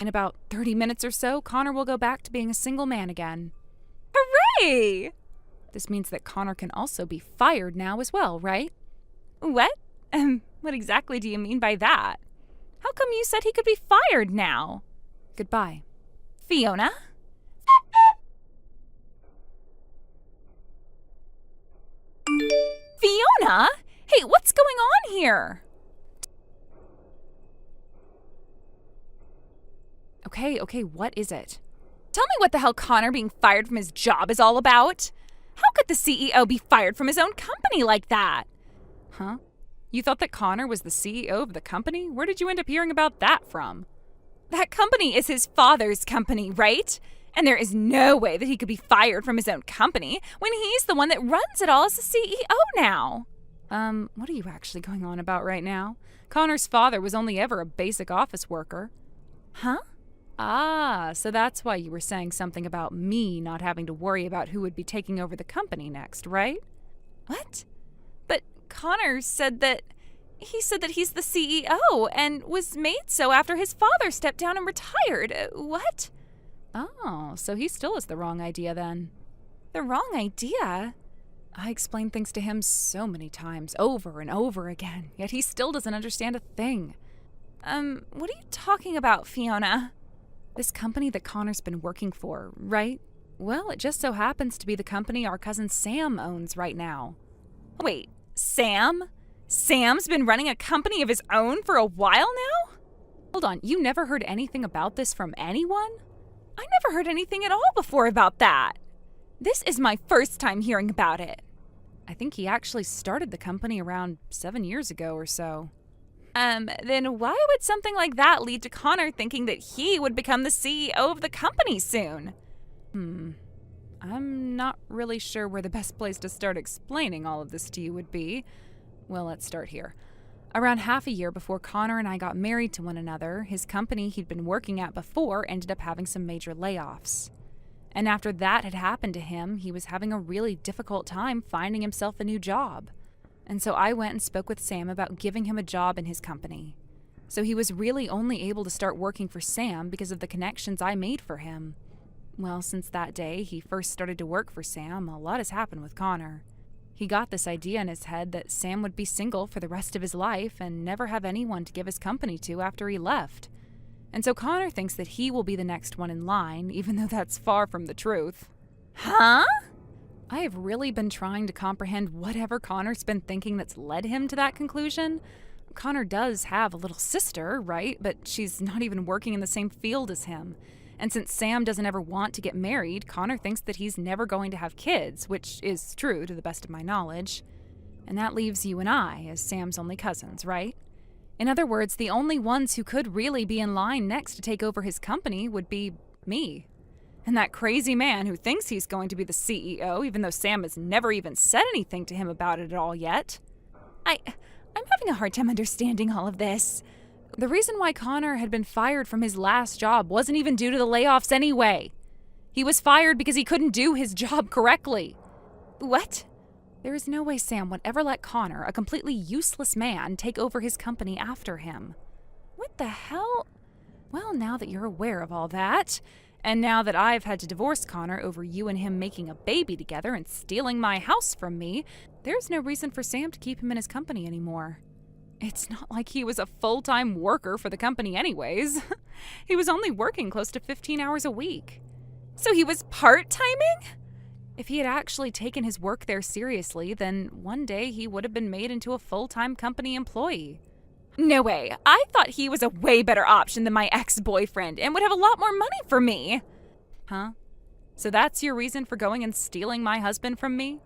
In about 30 minutes or so, Connor will go back to being a single man again. Hooray! This means that Connor can also be fired now as well, right? What? What exactly do you mean by that? How come you said he could be fired now? Goodbye. Fiona? Fiona? Hey, what's going on here? Okay, what is it? Tell me what the hell Connor being fired from his job is all about. How could the CEO be fired from his own company like that? Huh? You thought that Connor was the CEO of the company? Where did you end up hearing about that from? That company is his father's company, right? And there is no way that he could be fired from his own company when he's the one that runs it all as the CEO now. What are you actually going on about right now? Connor's father was only ever a basic office worker. Huh? So that's why you were saying something about me not having to worry about who would be taking over the company next, right? What? But Connor said that he's the CEO and was made so after his father stepped down and retired. What? Oh, so he still has the wrong idea then. The wrong idea? I explained things to him so many times, over and over again, yet he still doesn't understand a thing. What are you talking about, Fiona? This company that Connor's been working for, right? Well, it just so happens to be the company our cousin Sam owns right now. Wait, Sam? Sam's been running a company of his own for a while now? Hold on, you never heard anything about this from anyone? I never heard anything at all before about that. This is my first time hearing about it. I think he actually started the company around 7 years ago or so. Then why would something like that lead to Connor thinking that he would become the CEO of the company soon? I'm not really sure where the best place to start explaining all of this to you would be. Well, let's start here. Around half a year before Connor and I got married to one another, his company he'd been working at before ended up having some major layoffs. And after that had happened to him, he was having a really difficult time finding himself a new job. And so I went and spoke with Sam about giving him a job in his company. So he was really only able to start working for Sam because of the connections I made for him. Well, since that day he first started to work for Sam, a lot has happened with Connor. He got this idea in his head that Sam would be single for the rest of his life and never have anyone to give his company to after he left. And so Connor thinks that he will be the next one in line, even though that's far from the truth. Huh? I have really been trying to comprehend whatever Connor's been thinking that's led him to that conclusion. Connor does have a little sister, right? But she's not even working in the same field as him. And since Sam doesn't ever want to get married, Connor thinks that he's never going to have kids, which is true to the best of my knowledge. And that leaves you and I as Sam's only cousins, right? In other words, the only ones who could really be in line next to take over his company would be me. And that crazy man who thinks he's going to be the CEO, even though Sam has never even said anything to him about it at all yet. I'm having a hard time understanding all of this. The reason why Connor had been fired from his last job wasn't even due to the layoffs anyway. He was fired because he couldn't do his job correctly. What? There is no way Sam would ever let Connor, a completely useless man, take over his company after him. What the hell? Well, now that you're aware of all that, and now that I've had to divorce Connor over you and him making a baby together and stealing my house from me, there's no reason for Sam to keep him in his company anymore. It's not like he was a full-time worker for the company anyways. He was only working close to 15 hours a week. So he was part-timing? If he had actually taken his work there seriously, then one day he would have been made into a full-time company employee. No way. I thought he was a way better option than my ex-boyfriend and would have a lot more money for me. Huh? So that's your reason for going and stealing my husband from me?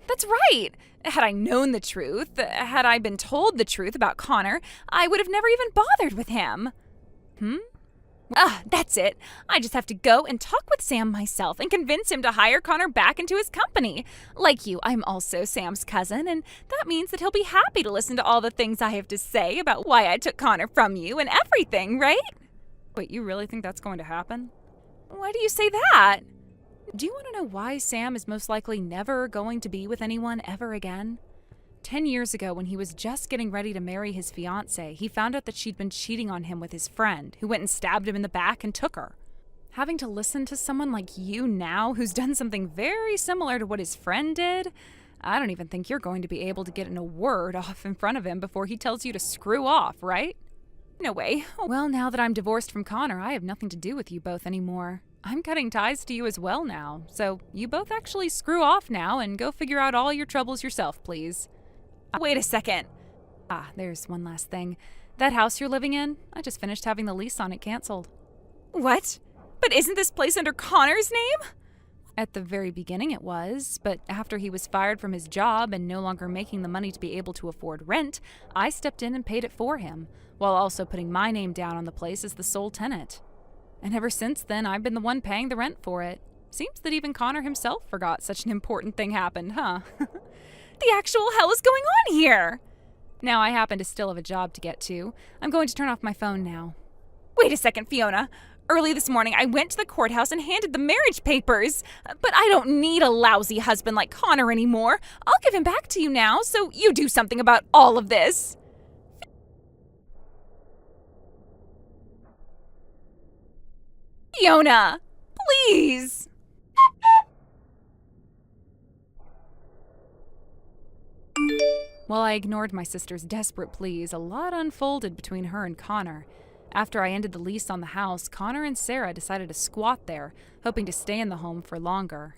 That's right. Had I known the truth, had I been told the truth about Connor, I would have never even bothered with him. That's it. I just have to go and talk with Sam myself and convince him to hire Connor back into his company. Like you, I'm also Sam's cousin, and that means that he'll be happy to listen to all the things I have to say about why I took Connor from you and everything, right? Wait, you really think that's going to happen? Why do you say that? Do you want to know why Sam is most likely never going to be with anyone ever again? 10 years ago, when he was just getting ready to marry his fiancée, he found out that she'd been cheating on him with his friend, who went and stabbed him in the back and took her. Having to listen to someone like you now, who's done something very similar to what his friend did, I don't even think you're going to be able to get in a word off in front of him before he tells you to screw off, right? No way. Well, now that I'm divorced from Connor, I have nothing to do with you both anymore. I'm cutting ties to you as well now, so you both actually screw off now and go figure out all your troubles yourself, please. Wait a second. There's one last thing. That house you're living in, I just finished having the lease on it canceled. What? But isn't this place under Connor's name? At the very beginning it was, but after he was fired from his job and no longer making the money to be able to afford rent, I stepped in and paid it for him, while also putting my name down on the place as the sole tenant. And ever since then, I've been the one paying the rent for it. Seems that even Connor himself forgot such an important thing happened, huh? The actual hell is going on here? Now I happen to still have a job to get to. I'm going to turn off my phone now. Wait a second, Fiona. Early this morning, I went to the courthouse and handed the marriage papers. But I don't need a lousy husband like Connor anymore. I'll give him back to you now, so you do something about all of this. Fiona, please. While I ignored my sister's desperate pleas, a lot unfolded between her and Connor. After I ended the lease on the house, Connor and Sarah decided to squat there, hoping to stay in the home for longer.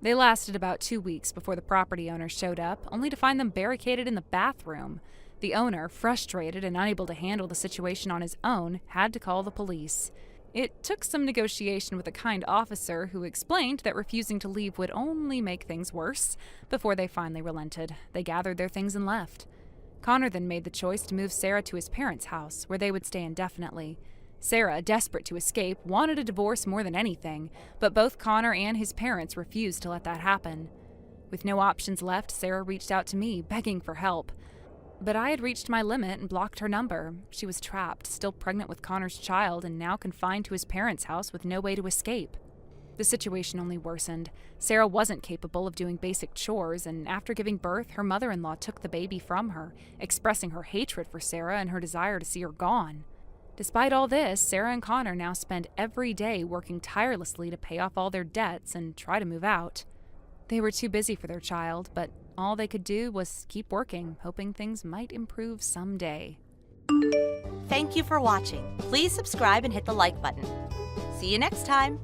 They lasted about 2 weeks before the property owner showed up, only to find them barricaded in the bathroom. The owner, frustrated and unable to handle the situation on his own, had to call the police. It took some negotiation with a kind officer who explained that refusing to leave would only make things worse. Before they finally relented, they gathered their things and left. Connor then made the choice to move Sarah to his parents' house, where they would stay indefinitely. Sarah, desperate to escape, wanted a divorce more than anything, but both Connor and his parents refused to let that happen. With no options left, Sarah reached out to me, begging for help. But I had reached my limit and blocked her number. She was trapped, still pregnant with Connor's child, and now confined to his parents' house with no way to escape. The situation only worsened. Sarah wasn't capable of doing basic chores, and after giving birth, her mother-in-law took the baby from her, expressing her hatred for Sarah and her desire to see her gone. Despite all this, Sarah and Connor now spend every day working tirelessly to pay off all their debts and try to move out. They were too busy for their child, but all they could do was keep working, hoping things might improve someday. Thank you for watching. Please subscribe and hit the like button. See you next time.